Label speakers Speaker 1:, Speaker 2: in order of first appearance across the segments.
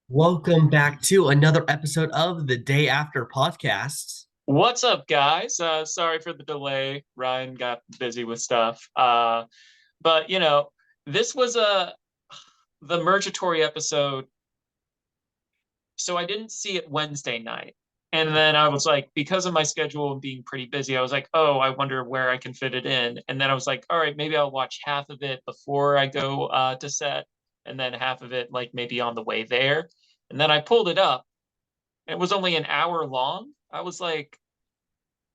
Speaker 1: Welcome back to another episode of the Day After podcast.
Speaker 2: What's up, guys? Sorry for the delay. Ryan got busy with stuff. But this was the Mergatory episode, so I didn't see it Wednesday night. And then I was like, because of my schedule and being pretty busy, I was like, oh, I wonder where I can fit it in. And then I was like, all right, maybe I'll watch half of it before I go to set, and then half of it like maybe on the way there. And then I pulled it up. And it was only an hour long. I was like,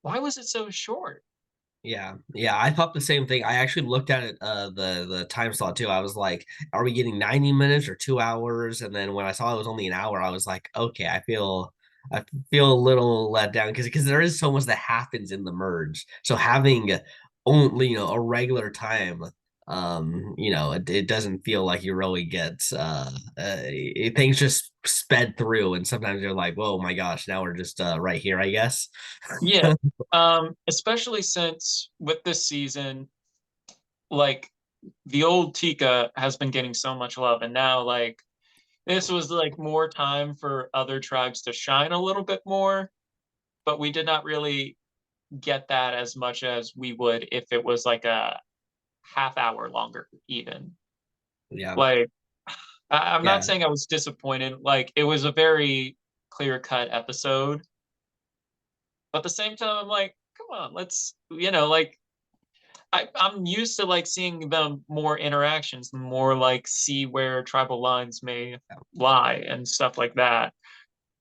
Speaker 2: why was it so short?
Speaker 1: Yeah, I thought the same thing. I actually looked at it, the time slot too. I was like, are we getting 90 minutes or 2 hours? And then when I saw it was only an hour, I was like, okay, I feel a little let down because there is so much that happens in the merge. So having only a regular time, it doesn't feel like you really get things just sped through, and sometimes you're like, whoa, my gosh, now we're just right here, I guess.
Speaker 2: Yeah. Especially since with this season, like the old Tika has been getting so much love, and now like this was like more time for other tribes to shine a little bit more, but we did not really get that as much as we would if it was like a half hour longer, even.
Speaker 1: Yeah,
Speaker 2: Like I'm not
Speaker 1: yeah.
Speaker 2: saying I was disappointed, like it was a very clear cut episode, but at the same time, I'm like, come on, let's like I'm used to like seeing the more interactions, the more like see where tribal lines may lie and stuff like that.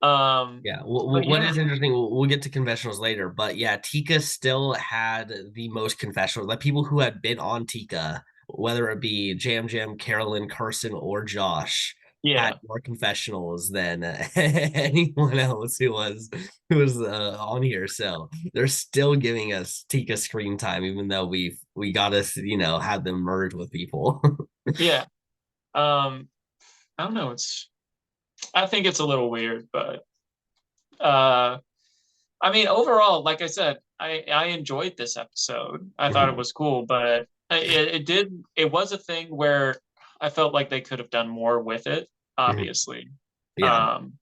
Speaker 1: Yeah,
Speaker 2: But
Speaker 1: what
Speaker 2: yeah,
Speaker 1: is interesting, we'll get to confessionals later, but yeah, Tika still had the most confessionals. Like people who had been on Tika, whether it be Jam Jam, Carolyn, Carson, or Josh, had
Speaker 2: yeah,
Speaker 1: more confessionals than anyone else who was on here. So they're still giving us Tika screen time, even though we got us, had them merge with people.
Speaker 2: yeah. Um, I don't know. I think it's a little weird, but uh, I mean, overall, like I said, I enjoyed this episode. I thought it was cool, but it was a thing where I felt like they could have done more with it, obviously.
Speaker 1: Yeah.
Speaker 2: Um,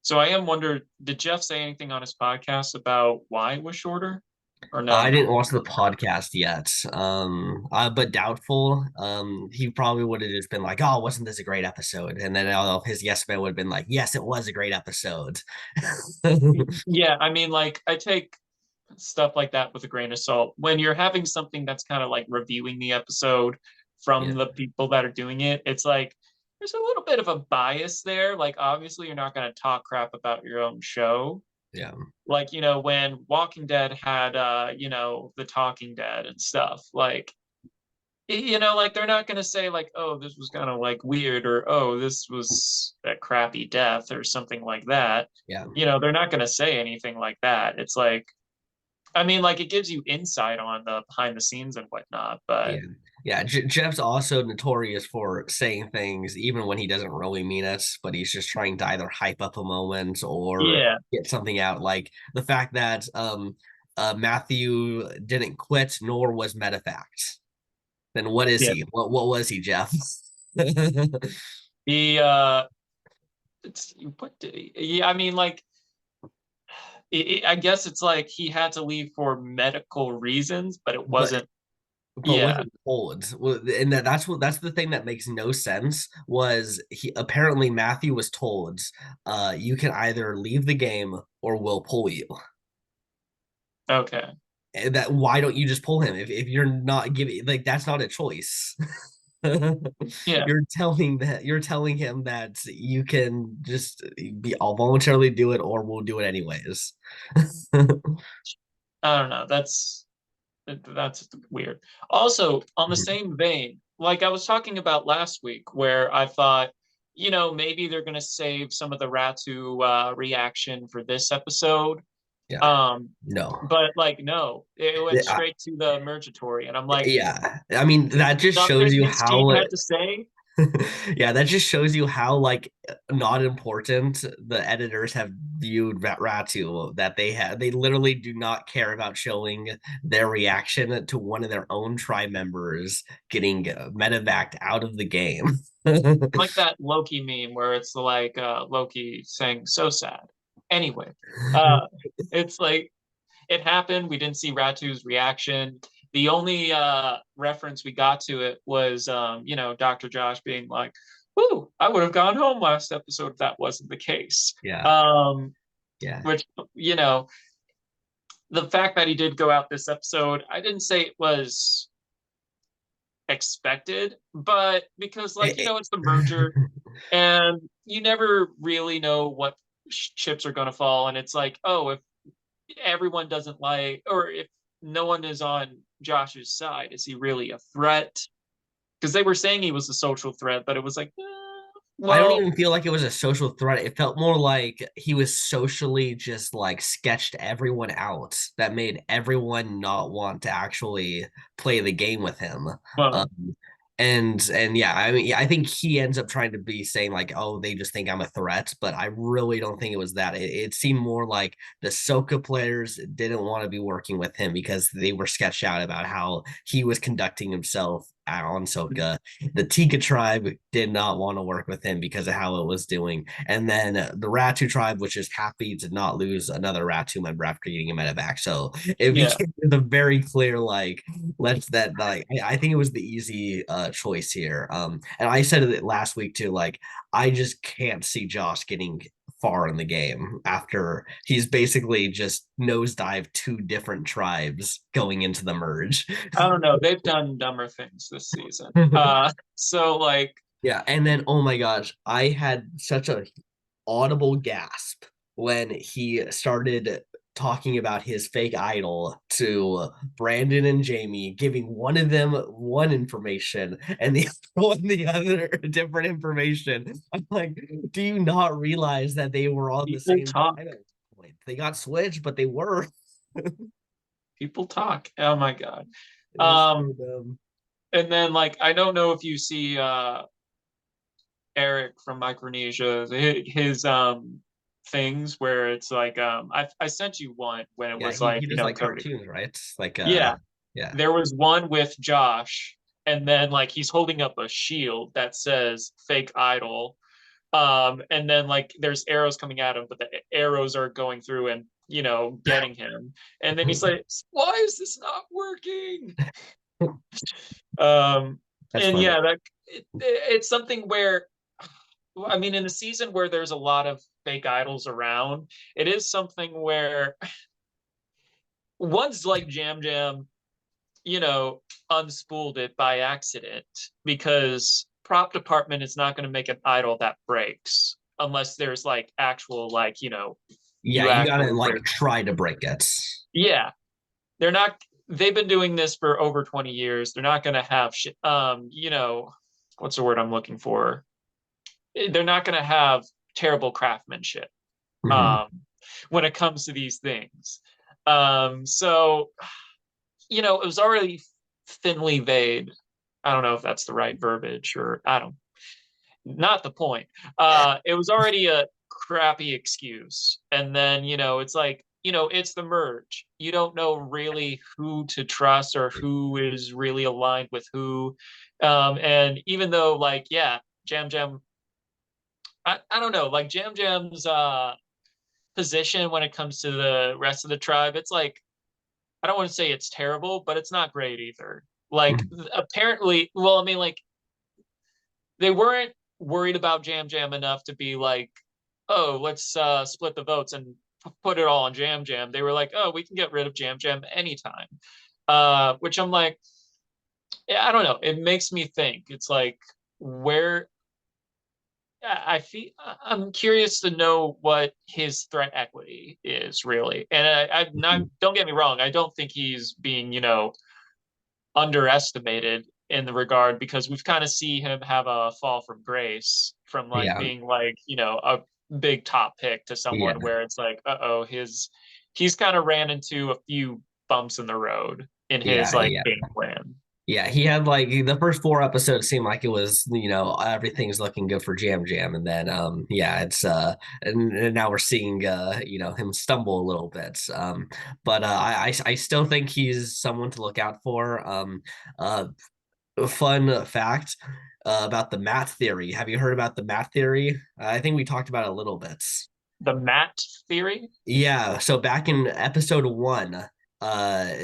Speaker 2: So I am wonder, did Jeff say anything on his podcast about why it was shorter or
Speaker 1: I
Speaker 2: no?
Speaker 1: didn't watch the podcast yet, but doubtful. He probably would have just been like, "Oh, wasn't this a great episode?" And then all of his yes men would have been like, "Yes, it was a great episode."
Speaker 2: Yeah, I mean, like I take stuff like that with a grain of salt. When you're having something that's kind of like reviewing the episode from
Speaker 1: Yeah,
Speaker 2: the people that are doing it, it's like there's a little bit of a bias there. Like obviously you're not going to talk crap about your own show.
Speaker 1: yeah,
Speaker 2: Like, when Walking Dead had The Talking Dead and stuff, like like they're not going to say like, oh, this was kind of like weird, or oh, this was a crappy death or something like that.
Speaker 1: yeah,
Speaker 2: They're not going to say anything like that. It's like, I mean, like it gives you insight on the behind the scenes and whatnot,
Speaker 1: yeah,
Speaker 2: but
Speaker 1: yeah. Jeff's also notorious for saying things even when he doesn't really mean it, but he's just trying to either hype up a moment or
Speaker 2: yeah,
Speaker 1: get something out. Like the fact that Matthew didn't quit, nor was Medifact. Then what is
Speaker 2: yeah,
Speaker 1: he? What was he, Jeff?
Speaker 2: he it's what yeah, I mean, like I guess it's like he had to leave for medical reasons, but it
Speaker 1: but
Speaker 2: wasn't.
Speaker 1: but
Speaker 2: Yeah,
Speaker 1: wasn't told. And that's the thing that makes no sense. Was he apparently Matthew was told, you can either leave the game or we'll pull you.
Speaker 2: okay.
Speaker 1: And that why don't you just pull him if you're not giving, like, that's not a choice.
Speaker 2: Yeah,
Speaker 1: You're telling him that you can just be I'll voluntarily do it or we'll do it anyways.
Speaker 2: I don't know. That's weird. Also, on the same vein, like I was talking about last week, where I thought, maybe they're gonna save some of the Ratu reaction for this episode.
Speaker 1: Yeah.
Speaker 2: Um,
Speaker 1: No.
Speaker 2: but like no, it went
Speaker 1: Yeah,
Speaker 2: straight to the Mergatory, and I'm like,
Speaker 1: yeah. I mean, that just shows
Speaker 2: nothing
Speaker 1: you
Speaker 2: this team
Speaker 1: how
Speaker 2: had to say.
Speaker 1: Yeah, that just shows you how like not important the editors have viewed Ratu, that they literally do not care about showing their reaction to one of their own tribe members getting medevaced out of the game.
Speaker 2: Like that Loki meme where it's like Loki saying so sad. Anyway, uh it's like it happened. We didn't see Ratu's reaction. The only reference we got to it was Dr. Josh being like, "Whoo, I would have gone home last episode if that wasn't the case."
Speaker 1: Yeah,
Speaker 2: Um
Speaker 1: yeah.
Speaker 2: which you know, the fact that he did go out this episode, I didn't say it was expected, but because
Speaker 1: It-
Speaker 2: it's the merger and you never really know what chips are going to fall, and it's like, oh, if everyone doesn't like, or if no one is on Josh's side, is he really a threat? Because they were saying he was a social threat, but it was like,
Speaker 1: I don't
Speaker 2: well,
Speaker 1: even feel like it was a social threat. It felt more like he was socially just like sketched everyone out that made everyone not want to actually play the game with him.
Speaker 2: well,
Speaker 1: Um, and yeah, I mean, yeah, I think he ends up trying to be saying like, oh, they just think I'm a threat, but I really don't think it was that. It seemed more like the Soka players didn't want to be working with him because they were sketched out about how he was conducting himself on Soka. The Tika tribe did not want to work with him because of how it was doing. And then the Ratu tribe, which is happy to not lose another Ratu member after getting a medevac. So it
Speaker 2: yeah,
Speaker 1: became the very clear, like, let's that, like, I think it was the easy choice here. And I said it last week too, like, I just can't see Josh getting far in the game after he's basically just nosedive two different tribes going into the merge.
Speaker 2: I don't know. They've done dumber things this season. So like,
Speaker 1: Yeah, and then oh my gosh, I had such a audible gasp when he started talking about his fake idol to Brandon and Jamie, giving one of them one information and the other one the other different information. I'm like, do you not realize that they were on the
Speaker 2: people
Speaker 1: same
Speaker 2: talk,
Speaker 1: tribe at one point? They got switched, but they were.
Speaker 2: people talk. Oh my god.
Speaker 1: It was so
Speaker 2: Um,
Speaker 1: dumb.
Speaker 2: and then like, I don't know if you see Eric from Micronesia, his things where it's like I sent you one when it
Speaker 1: Yeah,
Speaker 2: was
Speaker 1: he
Speaker 2: like,
Speaker 1: does like
Speaker 2: Cody.
Speaker 1: cartoons, right? Like
Speaker 2: Yeah,
Speaker 1: yeah.
Speaker 2: there was one with Josh, and then like he's holding up a shield that says fake idol. And then like there's arrows coming at him, but the arrows are going through and getting him. And then he's like, why is this not working? Um,
Speaker 1: That's
Speaker 2: and
Speaker 1: funny.
Speaker 2: yeah, it's something where I mean, in a season where there's a lot of fake idols around, it is something where one's like Jam Jam, you know, unspooled it by accident because prop department is not going to make an idol that breaks unless there's like actual
Speaker 1: Yeah,
Speaker 2: you
Speaker 1: you gotta
Speaker 2: actually
Speaker 1: like
Speaker 2: break.
Speaker 1: try to break it.
Speaker 2: Yeah, they're not. They've been doing this for over 20 years. They're not going to have shit. What's the word I'm looking for? They're not going to have terrible craftsmanship
Speaker 1: Mhm.
Speaker 2: um, when it comes to these things. So it was already thinly veiled. I don't know if that's the right verbiage or I don't. Not the point. It was already a crappy excuse, and then it's like it's the merge. You don't know really who to trust or who is really aligned with who. And even though like yeah, Jam Jam, I don't know, like Jam Jam's position when it comes to the rest of the tribe, it's like I don't want to say it's terrible, but it's not great either. Like
Speaker 1: Mhm.
Speaker 2: apparently, well, I mean, like they weren't worried about Jam Jam enough to be like, oh, let's split the votes and put it all on Jam Jam. They were like, oh, we can get rid of Jam Jam anytime. Which I'm like, yeah, I don't know. It makes me think. It's like where I feel I'm curious to know what his threat equity is really. And I'm not. Don't get me wrong. I don't think he's being underestimated in the regard because we've kind of see him have a fall from grace from like
Speaker 1: Yeah,
Speaker 2: being like a big top pick to
Speaker 1: yeah,
Speaker 2: someone where it's like he's kind of ran into a few bumps in the road in his
Speaker 1: yeah,
Speaker 2: like
Speaker 1: yeah.
Speaker 2: game plan.
Speaker 1: Yeah, he had like the first four episodes seemed like it was, everything's looking good for Jam Jam. And then yeah, it's and now we're seeing him stumble a little bit. But I still think he's someone to look out for. Uh a fun fact about the Matt theory. Have you heard about the Matt theory? I think we talked about it a little bit.
Speaker 2: The Matt theory?
Speaker 1: Yeah, so back in episode one,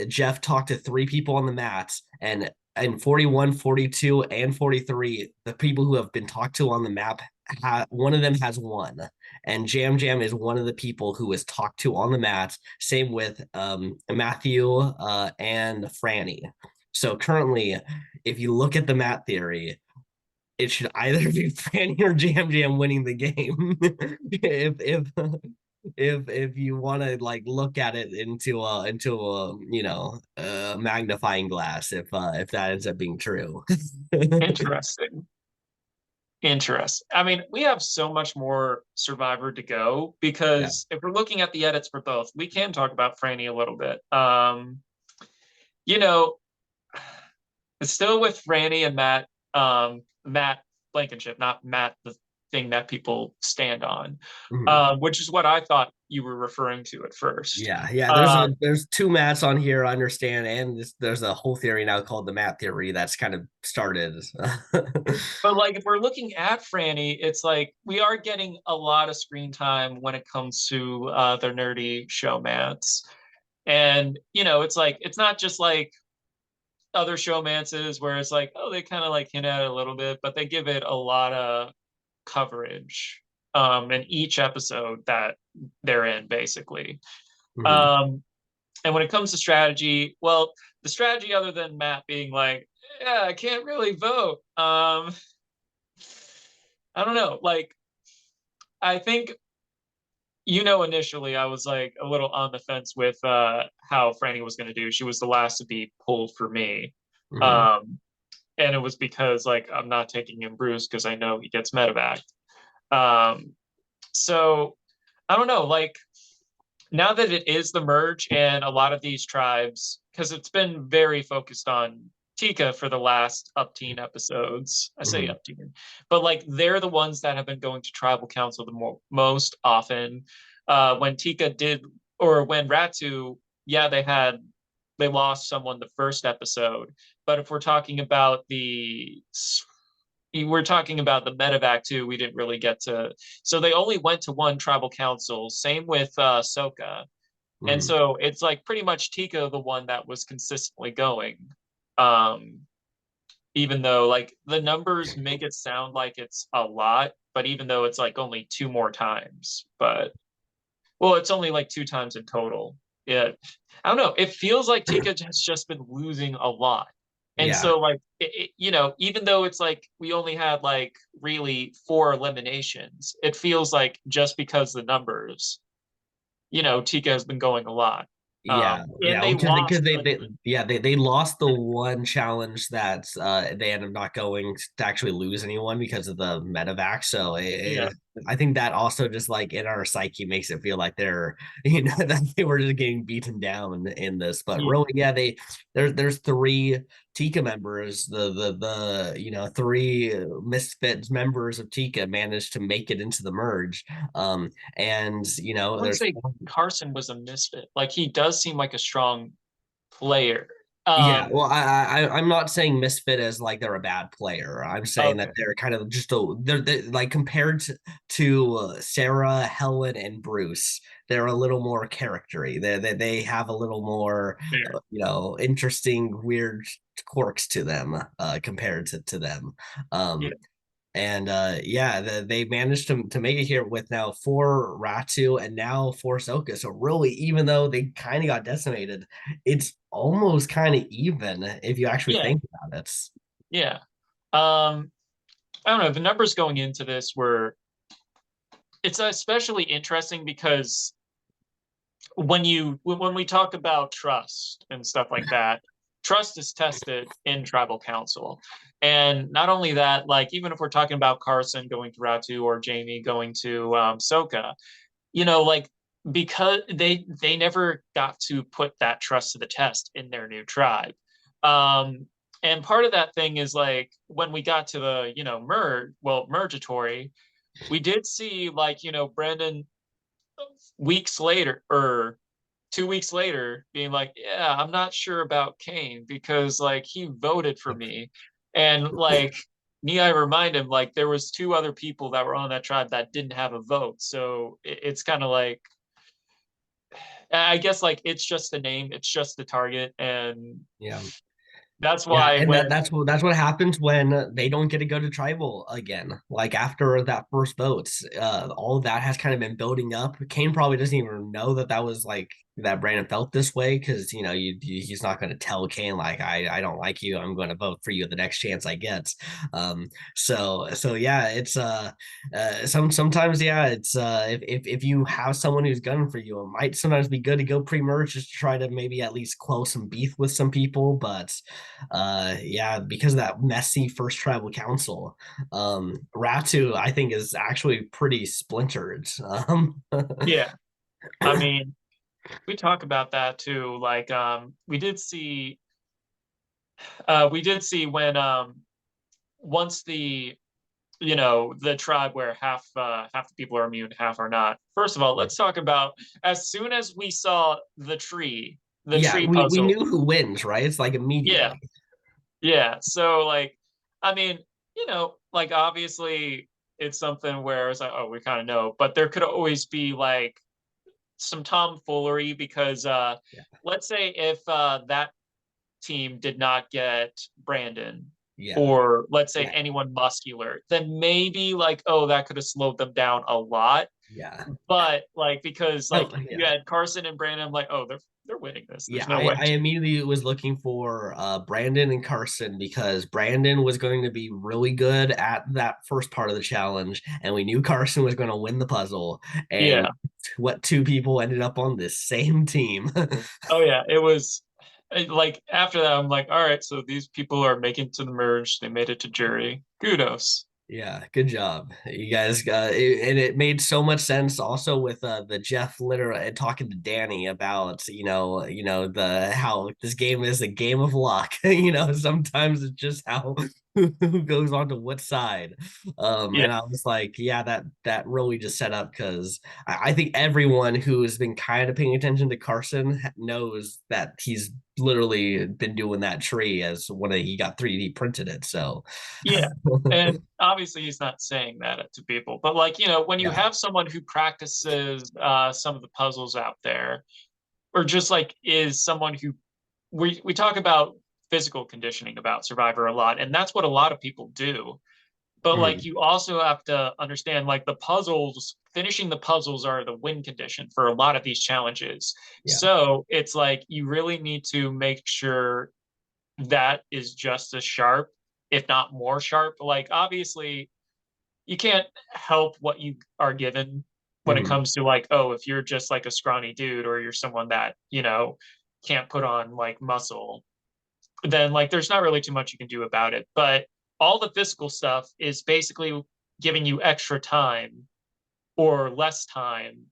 Speaker 1: Jeff talked to three people on the mats, and in 41, 42, and 43, the people who have been talked to on the map, one of them has won. And Jam Jam is one of the people who was talked to on the mats. Same with Matthew and Franny. So currently, if you look at the mat theory, it should either be Franny or Jam Jam winning the game. If you want to like look at it into a magnifying glass, if that ends up being true.
Speaker 2: Interesting. Interesting. I mean, we have so much more Survivor to go
Speaker 1: Yeah.
Speaker 2: because if we're looking at the edits for both, we can talk about Franny a little bit. You know, it's still with Franny and Matt, Matt Blankenship, not Matt, the thing that people stand on,
Speaker 1: Mhm.
Speaker 2: which is what I thought you were referring to at first.
Speaker 1: Yeah.
Speaker 2: Um,
Speaker 1: There's two mats on here, I understand, and there's a whole theory now called the mat theory that's kind of started.
Speaker 2: but like if we're looking at Franny, it's like we are getting a lot of screen time when it comes to their nerdy showmance. And it's like it's not just like other showmances where it's like, oh, they kind of like hint at it a little bit, but they give it a lot of coverage in each episode that they're in, basically.
Speaker 1: Mhm.
Speaker 2: Um, and when it comes to strategy, well, the strategy other than Matt being like, yeah, I can't really vote. I don't know. Like, I think initially I was like a little on the fence with how Franny was going to do. She was the last to be pulled for me.
Speaker 1: Mhm.
Speaker 2: Um, and it was because like I'm not taking in Bruce because I know he gets medevac. Um, so I don't know, like now that it is the merge and a lot of these tribes, because it's been very focused on Tika for the last upteen episodes. I say
Speaker 1: Mhm.
Speaker 2: upteen, but like they're the ones that have been going to tribal council the most often. When Tika did, or when Ratu, yeah, they lost someone the first episode, but if we're talking about the medevac too. We didn't really get to, so they only went to one tribal council. Same with Soka, and
Speaker 1: Mhm.
Speaker 2: so it's like pretty much Tika the one that was consistently going. Um, Even though like the numbers make it sound like it's a lot, but even though it's like only two more times, but well, it's only like two times in total. Yeah, I don't know. It feels like Tika has just been losing a lot. And
Speaker 1: Yeah.
Speaker 2: so, like, even though it's like we only had like really four eliminations, it feels like just because the numbers, Tika has been going a lot. And
Speaker 1: Yeah,
Speaker 2: they
Speaker 1: because
Speaker 2: lost
Speaker 1: they,
Speaker 2: a
Speaker 1: they
Speaker 2: good,
Speaker 1: yeah they lost the one challenge that they ended up not going to actually lose anyone because of the medevac. So
Speaker 2: yeah,
Speaker 1: I think that also just like in our psyche makes it feel like they're that they were just getting beaten down in this. But
Speaker 2: yeah,
Speaker 1: really, yeah, there's three Tika members, the three misfit members of Tika managed to make it into the merge. And
Speaker 2: I wouldn't
Speaker 1: there's
Speaker 2: say Carson was a misfit. Like he does seem like a strong player.
Speaker 1: Yeah,
Speaker 2: Um,
Speaker 1: well, I'm not saying misfit as like they're a bad player. I'm saying that
Speaker 2: okay,
Speaker 1: they're kind of just they're like compared to Sarah, Helen, and Bruce, they're a little more charactery. They have a little more,
Speaker 2: fair.
Speaker 1: interesting, weird quirks to them compared to them.
Speaker 2: Yeah,
Speaker 1: Um, and yeah, they managed to make it here with now four Ratu and now four Soka. So really, even though they kind of got decimated, it's almost kind of even if you actually
Speaker 2: yeah,
Speaker 1: think about it.
Speaker 2: yeah. Um, I don't know. The numbers going into this were it's especially interesting because when we talk about trust and stuff like that, trust is tested in tribal council. And not only that, like even if we're talking about Carson going to Ratu or Jamie going to Soka, like because they never got to put that trust to the test in their new tribe. Um, And part of that thing is like when we got to the, mergatory, we did see like, Brandon weeks later or 2 weeks later being like, yeah, I'm not sure about Kane because like he voted for me. And like I remind him like there was two other people that were on that tribe that didn't have a vote. So it's kind of like I guess like it's just the name, it's just the target, and
Speaker 1: Yeah.
Speaker 2: that's
Speaker 1: Yeah,
Speaker 2: why
Speaker 1: and
Speaker 2: when
Speaker 1: that's what happens when they don't get to go to tribal again. Like after that first vote, all of that has kind of been building up. Kane probably doesn't even know that that was like that Brandon felt this way because he's not going to tell Kane like I don't like you. I'm going to vote for you the next chance I get. Um, so yeah, it's sometimes yeah, it's if you have someone who's gunning for you, it might sometimes be good to go pre-merge just to try to maybe at least quell some beef with some people, but yeah, because of that messy first tribal council, Ratu I think is actually pretty splintered.
Speaker 2: yeah, I mean, we talk about that too. Like we did see when once the tribe where half the people are immune, half are not. First of all, let's talk about as soon as we saw the
Speaker 1: Yeah,
Speaker 2: tree
Speaker 1: we
Speaker 2: puzzle.
Speaker 1: knew who wins, right? It's like
Speaker 2: Yeah,
Speaker 1: immediately.
Speaker 2: yeah. So like, I mean, like obviously it's something where it's like, oh, we kind of know, but there could always be like some tomfoolery because
Speaker 1: Yeah,
Speaker 2: let's say if that team did not get Brandon,
Speaker 1: yeah,
Speaker 2: or let's say
Speaker 1: yeah,
Speaker 2: anyone muscular, then maybe like, oh, that could have slowed them down a lot.
Speaker 1: yeah.
Speaker 2: But like because
Speaker 1: Oh,
Speaker 2: like you
Speaker 1: yeah.
Speaker 2: had Carson and Brandon, I'm like, oh, they're winning this.
Speaker 1: Yeah,
Speaker 2: There's no way.
Speaker 1: I immediately was looking for Brandon and Carson because Brandon was going to be really good at that first part of the challenge, and we knew Carson was going to win the puzzle. And
Speaker 2: Yeah.
Speaker 1: what two people ended up on this same team?
Speaker 2: Oh yeah. It was like after that, I'm like, all right, so these people are making to the merge. They made it to jury. Kudos.
Speaker 1: Yeah, good job, you guys. And it made so much sense also with the Jeff Litter talking to Danny about the how this game is a game of luck. Sometimes it's just how who goes on to what side.
Speaker 2: Yeah.
Speaker 1: And I was like, yeah, that really just set up because I think everyone who has been kind of paying attention to Carson knows that he's literally been doing that tree as when he got 3D printed it. So
Speaker 2: Yeah. And obviously he's not saying that to people, but like, when you
Speaker 1: yeah.
Speaker 2: have someone who practices some of the puzzles out there, or just like is someone who we talk about physical conditioning about Survivor a lot, and that's what a lot of people do. But like
Speaker 1: Mhm.
Speaker 2: you also have to understand like the puzzles, finishing the puzzles are the win condition for a lot of these challenges.
Speaker 1: Yeah.
Speaker 2: So it's like you really need to make sure that is just as sharp, if not more sharp. Like obviously you can't help what you are given when it
Speaker 1: Mhm.
Speaker 2: comes to like, oh, if you're just like a scrawny dude or you're someone that, can't put on like muscle, then like there's not really too much you can do about it. But all the physical stuff is basically giving you extra time or less time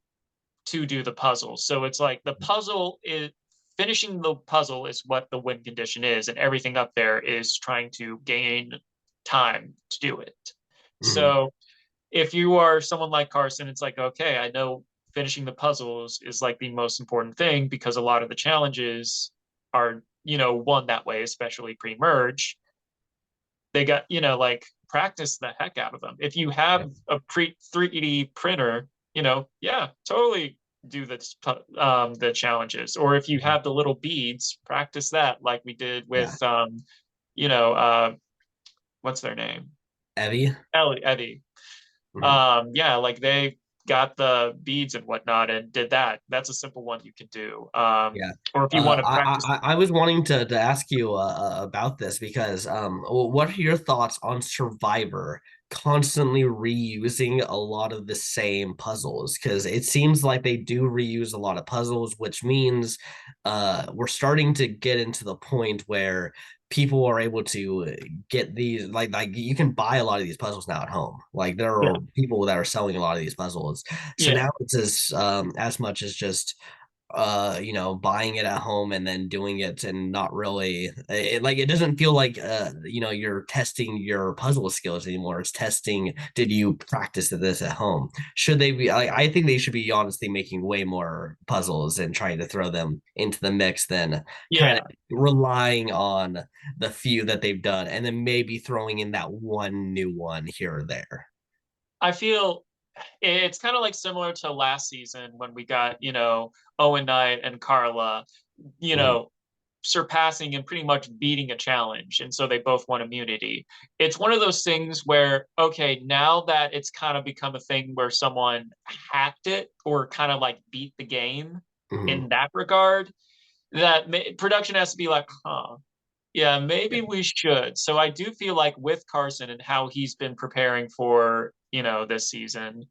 Speaker 2: to do the puzzle. So it's like the puzzle is finishing the puzzle is what the win condition is, and everything up there is trying to gain time to do it.
Speaker 1: Mhm.
Speaker 2: So if you are someone like Carson, it's like, okay, I know finishing the puzzles is like the most important thing because a lot of the challenges are, won that way, especially pre-merge. They got, like practice the heck out of them. If you
Speaker 1: Yeah.
Speaker 2: have a pre 3D printer, yeah, totally do the challenges. Or if you
Speaker 1: Mhm.
Speaker 2: have the little beads, practice that like we did
Speaker 1: Yeah.
Speaker 2: with you know, uh what's their name?
Speaker 1: Evie.
Speaker 2: Eddie.
Speaker 1: Mhm.
Speaker 2: Yeah, like they got the beads and whatnot and did that. That's a simple one you could do.
Speaker 1: Yeah.
Speaker 2: Or if you want to practice.
Speaker 1: I was wanting to ask you about this because what are your thoughts on Survivor constantly reusing a lot of the same puzzles? Because it seems like they do reuse a lot of puzzles, which means we're starting to get into the point where people are able to get these like you can buy a lot of these puzzles now at home. Like there
Speaker 2: Yeah,
Speaker 1: are people that are selling a lot of these puzzles. So
Speaker 2: yeah,
Speaker 1: now it's as much as just buying it at home and then doing it and not really like it doesn't feel like you're testing your puzzle skills anymore. It's testing, did you practice this at home? Should they be I think they should be honestly making way more puzzles and trying to throw them into the mix than kind
Speaker 2: Yeah,
Speaker 1: of relying on the few that they've done and then maybe throwing in that one new one here or there.
Speaker 2: I feel it's kind of like similar to last season when we got, Owen Knight and Carla, you
Speaker 1: Mhm.
Speaker 2: know, surpassing and pretty much beating a challenge. And so they both won immunity. It's one of those things where, okay, now that it's kind of become a thing where someone hacked it or kind of like beat the game
Speaker 1: Mhm.
Speaker 2: in that regard, that production has to be like, huh, yeah, maybe
Speaker 1: Yeah.
Speaker 2: we should. So I do feel like with Carson and how he's been preparing for, this season,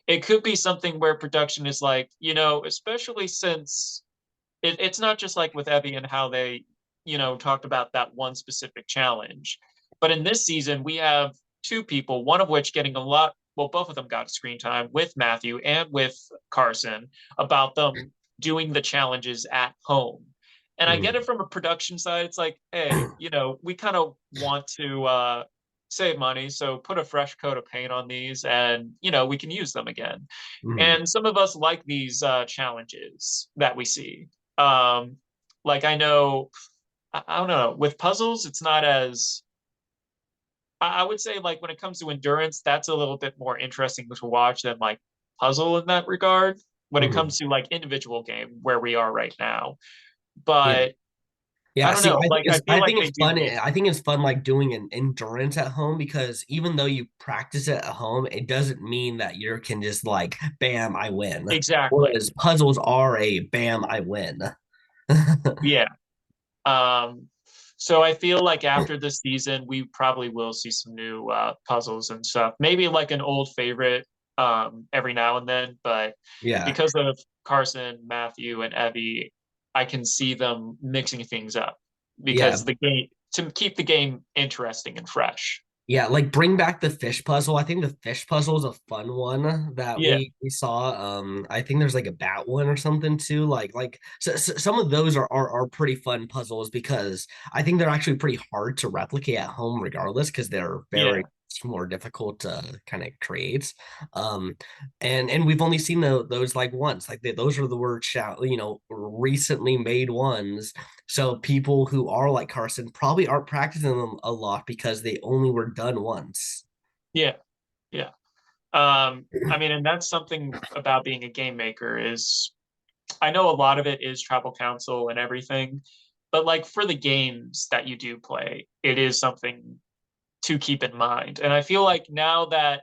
Speaker 2: it could be something where production is like, especially since it's not just like with Evie and how they, talked about that one specific challenge. But in this season, we have two people, one of which getting a lot, well, both of them got screen time with Matthew and with Carson about them doing the challenges at home. And I get
Speaker 1: Mhm.
Speaker 2: it from a production side. It's like, hey, we kind of want to save money. So put a fresh coat of paint on these and, we can use them again.
Speaker 1: Mhm.
Speaker 2: And some of us like these challenges that we see. Um, like I know, I don't know, with puzzles, it's not as I would say like when it comes to endurance, that's a little bit more interesting to watch than like puzzle in that regard. When it
Speaker 1: Mhm.
Speaker 2: comes to like individual game where we are right now,
Speaker 1: Yeah.
Speaker 2: but I
Speaker 1: Yeah,
Speaker 2: don't
Speaker 1: see,
Speaker 2: know. Like I feel
Speaker 1: I
Speaker 2: like
Speaker 1: think
Speaker 2: they
Speaker 1: it's
Speaker 2: do
Speaker 1: fun.
Speaker 2: use
Speaker 1: I think it's fun like doing an endurance at home because even though you practice it at home, it doesn't mean that you can just like bam, I win.
Speaker 2: exactly.
Speaker 1: Whereas puzzles are a bam, I win.
Speaker 2: Yeah. Um, so I feel like after this season, we probably will see some new puzzles and stuff. Maybe like an old favorite every now and then, but
Speaker 1: Yeah.
Speaker 2: because of Carson, Matthew, and Evie, I can see them mixing things up because
Speaker 1: Yeah.
Speaker 2: the game to keep the game interesting and fresh.
Speaker 1: Yeah, like bring back the fish puzzle. I think the fish puzzle is a fun one that
Speaker 2: Yeah,
Speaker 1: we saw. I think there's like a bat one or something too. So some of those are pretty fun puzzles because I think they're actually pretty hard to replicate at home regardless because they're
Speaker 2: yeah,
Speaker 1: very more difficult to kind of create. Um, and we've only seen those like once. Those are the word shout, recently made ones, so people who are like Carson probably aren't practicing them a lot because they only were done once.
Speaker 2: yeah, yeah. I mean, and that's something about being a game maker is I know a lot of it is tribal council and everything, but like for the games that you do play, it is something to keep in mind. And I feel like now that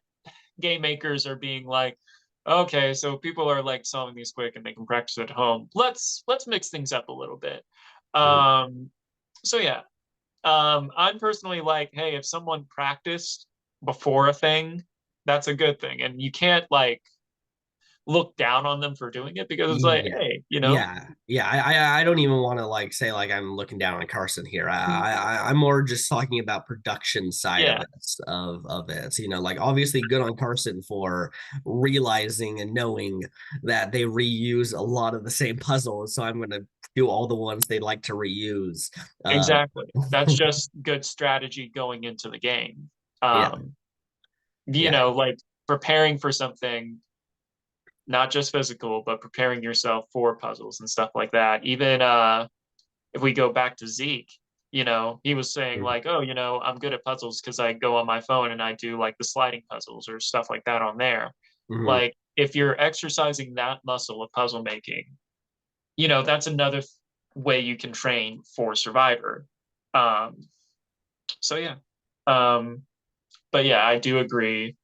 Speaker 2: game makers are being like, okay, so people are like solving these quick and they can practice at home. Let's mix things up a little bit.
Speaker 1: Mhm.
Speaker 2: Um, so yeah, I'm personally like, hey, if someone practiced before a thing, that's a good thing, and you can't like look down on them for doing it because it's like,
Speaker 1: Yeah.
Speaker 2: hey,
Speaker 1: Yeah. I don't even want to like say like I'm looking down on Carson here. I'm more just talking about production side of
Speaker 2: yeah,
Speaker 1: it. So, like obviously good on Carson for realizing and knowing that they reuse a lot of the same puzzles. So I'm gonna do all the ones they like to reuse. Uh,
Speaker 2: exactly. That's just good strategy going into the game.
Speaker 1: yeah.
Speaker 2: Um,
Speaker 1: Yeah.
Speaker 2: like preparing for something, not just physical, but preparing yourself for puzzles and stuff like that. Even if we go back to Zeke, he was saying like, oh, I'm good at puzzles because I go on my phone and I do like the sliding puzzles or stuff like that on there.
Speaker 1: Mhm.
Speaker 2: Like if you're exercising that muscle of puzzle making, that's another way you can train for Survivor. Um, so yeah. Um, but yeah, I do agree.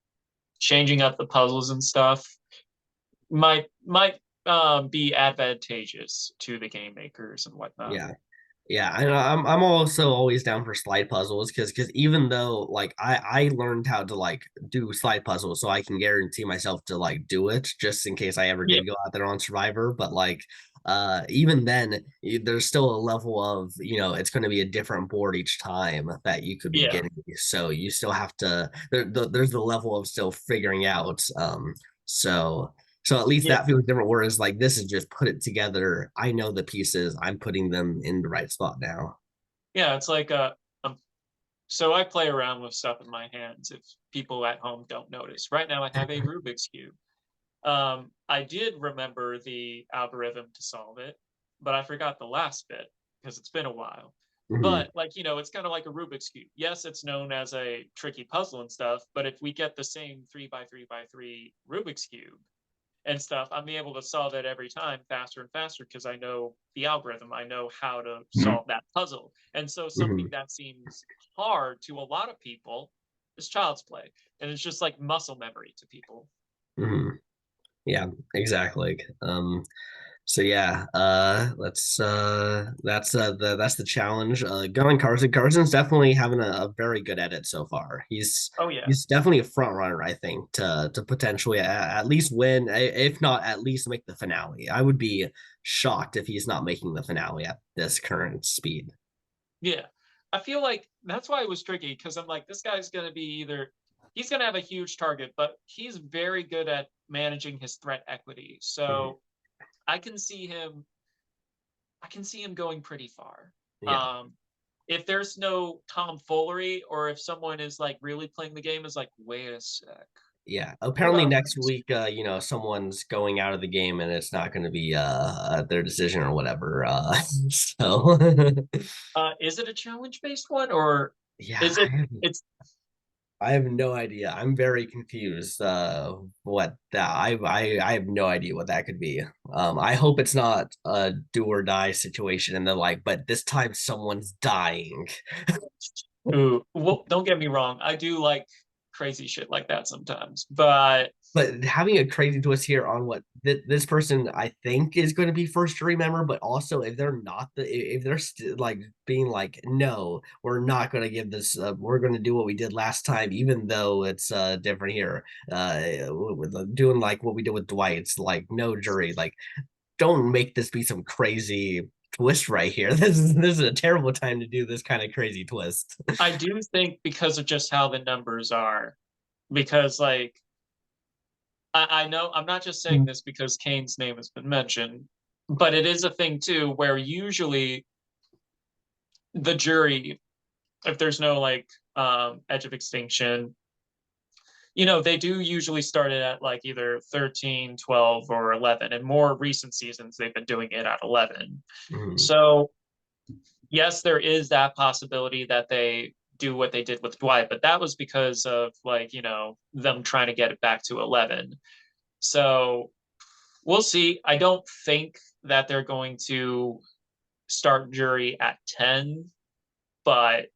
Speaker 2: Changing up the puzzles and stuff might be advantageous to the game makers and whatnot.
Speaker 1: Yeah. Yeah, and I'm also always down for slide puzzles because even though like I learned how to like do slide puzzles so I can guarantee myself to like do it just in case I ever
Speaker 2: Yeah,
Speaker 1: did go out there on Survivor, but like even then there's still a level of it's going to be a different board each time that you could be
Speaker 2: yeah,
Speaker 1: getting, so you still have to there's the level of still figuring out so So at least
Speaker 2: Yeah,
Speaker 1: that feels different. Whereas like this is just put it together. I know the pieces. I'm putting them in the right spot now.
Speaker 2: yeah, it's like so I play around with stuff in my hands if people at home don't notice. Right now I have a Rubik's Cube. I did remember the algorithm to solve it, but I forgot the last bit because it's been a while.
Speaker 1: Mhm,
Speaker 2: But like, it's kind of like a Rubik's Cube. Yes, it's known as a tricky puzzle and stuff, but if we get the same 3 by 3 by 3 Rubik's Cube and stuff, I'm able to solve it every time faster and faster because I know the algorithm. I know how to solve that puzzle. And so
Speaker 1: mhm,
Speaker 2: something that seems hard to a lot of people is child's play. And it's just like muscle memory to people.
Speaker 1: mhm. Yeah, exactly. So yeah, that's the challenge. Going Carson. Carson's definitely having a very good edit so far.
Speaker 2: Oh yeah.
Speaker 1: He's definitely a front runner, I think, to potentially at least win, if not at least make the finale. I would be shocked if he's not making the finale at this current speed.
Speaker 2: Yeah. I feel like that's why it was tricky because I'm like, this guy's going to be either he's going to have a huge target, but he's very good at managing his threat equity.
Speaker 1: Mhm.
Speaker 2: So I can see him, I can see him going pretty far.
Speaker 1: Yeah.
Speaker 2: Um, if there's no tomfoolery or if someone is like really playing the game is like, wait a sec,
Speaker 1: Yeah.
Speaker 2: what
Speaker 1: Apparently
Speaker 2: about
Speaker 1: next
Speaker 2: this?
Speaker 1: week, someone's going out of the game and it's not going to be their decision or whatever. So
Speaker 2: Is it a challenge based one or
Speaker 1: yeah,
Speaker 2: is it? It's
Speaker 1: I have no idea. I'm very confused. What that I have no idea what that could be. I hope it's not a do or die situation, and they're like, but this time someone's dying.
Speaker 2: ooh, well, don't get me wrong. I do like crazy shit like that sometimes, but
Speaker 1: But having a crazy twist here on what this person I think is going to be first to remember, but also if they're not if they're like being like, no, we're not going to give this, we're going to do what we did last time, even though it's different here. Doing like what we did with Dwight, it's like no jury, like don't make this be some crazy twist right here. This is a terrible time to do this kind of crazy twist.
Speaker 2: I do think because of just how the numbers are, because like I know I'm not just saying this because Kane's name has been mentioned, but it is a thing too where usually the jury, if there's no like edge of extinction, they do usually start it at like either 13, 12, or 11. And more recent seasons, they've been doing it at 11.
Speaker 1: Mhm.
Speaker 2: So, yes, there is that possibility that they do what they did with Dwight, but that was because of like, them trying to get it back to 11. So, we'll see. I don't think that they're going to start jury at 10, but,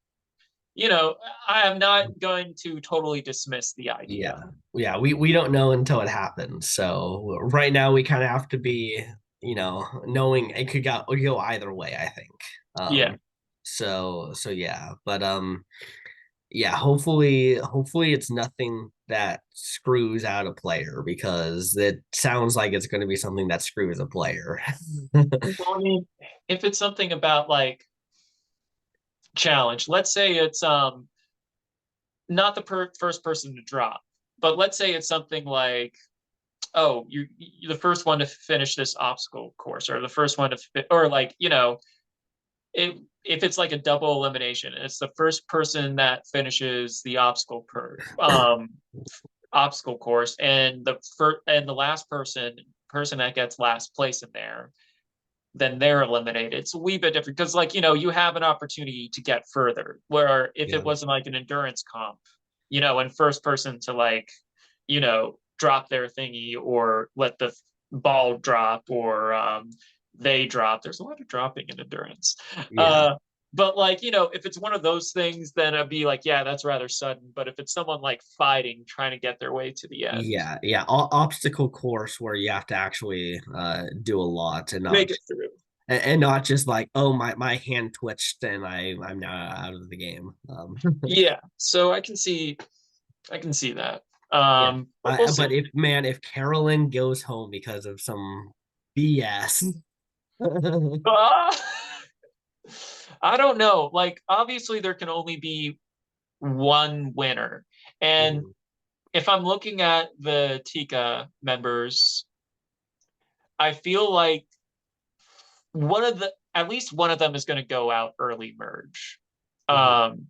Speaker 2: I am not going to totally dismiss the idea.
Speaker 1: Yeah. Yeah, we don't know until it happens. So right now we kind of have to be, knowing it could go either way, I think.
Speaker 2: Yeah.
Speaker 1: So yeah, but yeah, hopefully it's nothing that screws out a player because it sounds like it's going to be something that screws a player.
Speaker 2: Well, I mean, if it's something about like challenge, let's say it's not the first person to drop, but let's say it's something like, oh, you're the first one to finish this obstacle course, or the first one to or like if it's like a double elimination, it's the first person that finishes the obstacle course, and the last person that gets last place in there, then they're eliminated. It's a wee bit different because, like, you have an opportunity to get further. Where if it
Speaker 1: Yeah.
Speaker 2: wasn't like an endurance comp, and first person to like, drop their thingy or let the ball drop or they drop. There's a lot of dropping in endurance.
Speaker 1: Yeah.
Speaker 2: But like, if it's one of those things, then I'd be like, yeah, that's rather sudden. But if it's someone like fighting, trying to get their way to the end,
Speaker 1: Yeah, yeah. Obstacle course where you have to actually do a lot and
Speaker 2: make
Speaker 1: not
Speaker 2: it through.
Speaker 1: and not just like, oh, my hand twitched and I'm now out of the game.
Speaker 2: Yeah. So I can see that.
Speaker 1: Yeah.
Speaker 2: But we'll
Speaker 1: But
Speaker 2: see.
Speaker 1: if Carolyn goes home because of some BS.
Speaker 2: Uh, I don't know. Like, obviously, there can only be one winner. And
Speaker 1: Mhm.
Speaker 2: if I'm looking at the Tika members, I feel like at least one of them is going to go out early merge.
Speaker 1: Mhm.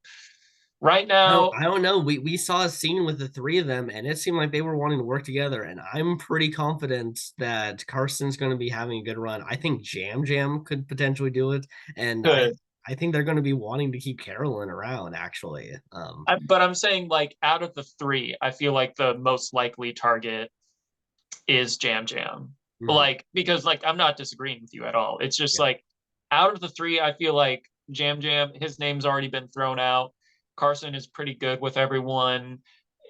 Speaker 2: Right
Speaker 1: No,
Speaker 2: now,
Speaker 1: I don't know. We saw a scene with the three of them, and it seemed like they were wanting to work together. And I'm pretty confident that Carson's going to be having a good run. I think Jam Jam could potentially do it, and
Speaker 2: good.
Speaker 1: I think they're going to be wanting to keep Carolyn around. Actually,
Speaker 2: But I'm saying like out of the three, I feel like the most likely target is Jam Jam.
Speaker 1: mhm,
Speaker 2: Like because like I'm not disagreeing with you at all. It's just
Speaker 1: yeah,
Speaker 2: like out of the three, I feel like Jam Jam, his name's already been thrown out. Carson is pretty good with everyone.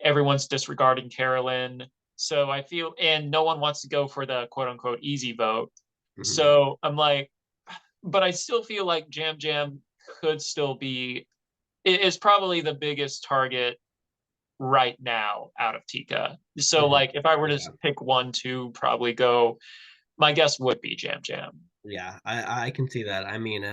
Speaker 2: Everyone's disregarding Carolyn. So I feel, and no one wants to go for the quote unquote easy vote.
Speaker 1: mhm,
Speaker 2: So I'm like, but I still feel like Jam Jam could still be, is probably the biggest target right now out of Tika. So
Speaker 1: mhm,
Speaker 2: like if I were to
Speaker 1: yeah.
Speaker 2: pick one to probably go, my guess would be Jam Jam.
Speaker 1: Yeah, I can see that. I mean,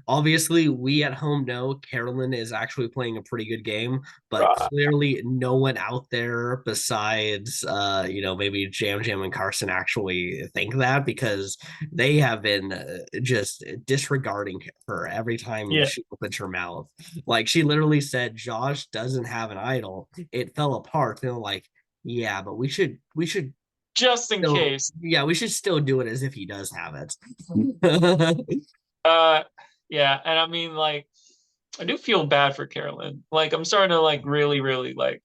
Speaker 1: obviously we at home know Carolyn is actually playing a pretty good game, but clearly no one out there besides maybe Jam Jam and Carson actually think that because they have been just disregarding her every time
Speaker 2: Yeah.
Speaker 1: she opens her mouth. Like she literally said Josh doesn't have an idol. It fell apart. And they're like, yeah, but we should
Speaker 2: Just in
Speaker 1: still,
Speaker 2: case.
Speaker 1: yeah, we should still do it as if he does have it.
Speaker 2: Uh yeah, and I mean like I do feel bad for Carolyn. Like I'm starting to like really, really like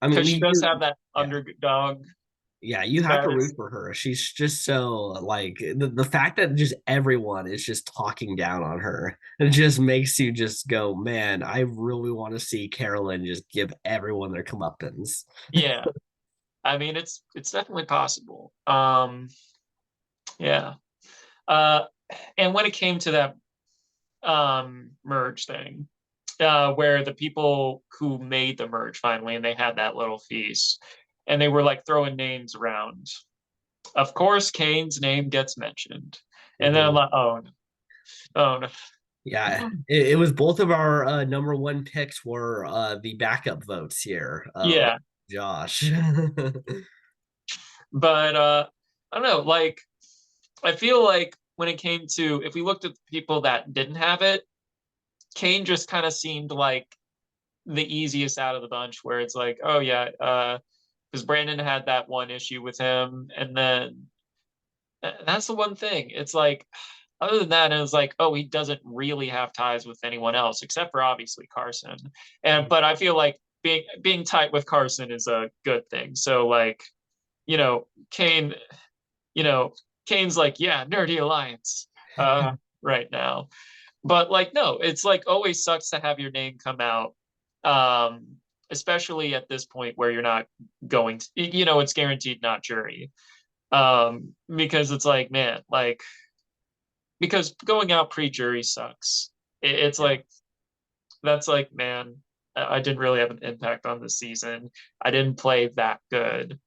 Speaker 1: I mean,
Speaker 2: because she does have that
Speaker 1: yeah,
Speaker 2: underdog
Speaker 1: yeah, you have to root
Speaker 2: status.
Speaker 1: for her. She's just so like the fact that just everyone is just talking down on her. It just makes you just go, man, I really want to see Carolyn just give everyone their comeuppance.
Speaker 2: Yeah. I mean it's definitely possible. Yeah. Uh and when it came to that merge thing, where the people who made the merge finally and they had that little feast and they were like throwing names around. Of course, Kane's name gets mentioned. And then I'm
Speaker 1: Mhm.
Speaker 2: like, oh no, oh no.
Speaker 1: Yeah, it was both of our number one picks were the backup votes here.
Speaker 2: Yeah.
Speaker 1: Josh.
Speaker 2: But I don't know, like I feel like when it came to if we looked at the people that didn't have it, Kane just kind of seemed like the easiest out of the bunch where it's like, oh yeah, because Brandon had that one issue with him, and then that's the one thing. It's like, other than that, it was like, oh, he doesn't really have ties with anyone else except for obviously Carson. And but I feel like being tight with Carson is a good thing. So like, you know, Kane, you know, Kane's like, yeah, nerdy alliance, right now. But like, no, it's like always sucks to have your name come out. Um, Especially at this point where you're not going to, it's guaranteed not jury. Because it's like, man, like because going out pre-jury sucks. It's
Speaker 1: Yeah.
Speaker 2: like that's like, man, I didn't really have an impact on the season. I didn't play that good.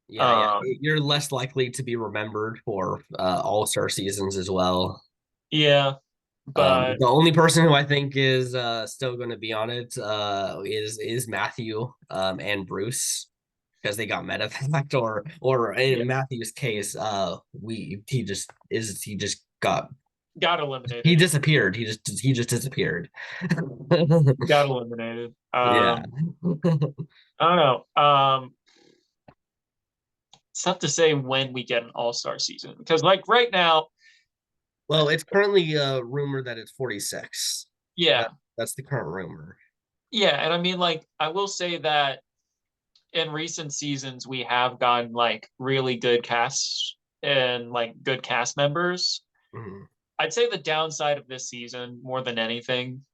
Speaker 1: Yeah, yeah.
Speaker 2: Um,
Speaker 1: You're less likely to be remembered for all-star seasons as well.
Speaker 2: yeah, but
Speaker 1: The only person who I think is still going to be on it is Matthew and Bruce because they got medevac or
Speaker 2: yeah,
Speaker 1: in Matthew's case we he just got
Speaker 2: got
Speaker 1: he
Speaker 2: eliminated.
Speaker 1: disappeared. He just disappeared.
Speaker 2: Got eliminated.
Speaker 1: Yeah.
Speaker 2: I don't know. It's tough to say when we get an all-star season because like right now,
Speaker 1: Well, it's currently rumored that it's 46.
Speaker 2: yeah,
Speaker 1: That that's the current rumor.
Speaker 2: yeah, and I mean like I will say that in recent seasons we have gotten like really good casts and like good cast members.
Speaker 1: Mhm.
Speaker 2: I'd say the downside of this season more than anything,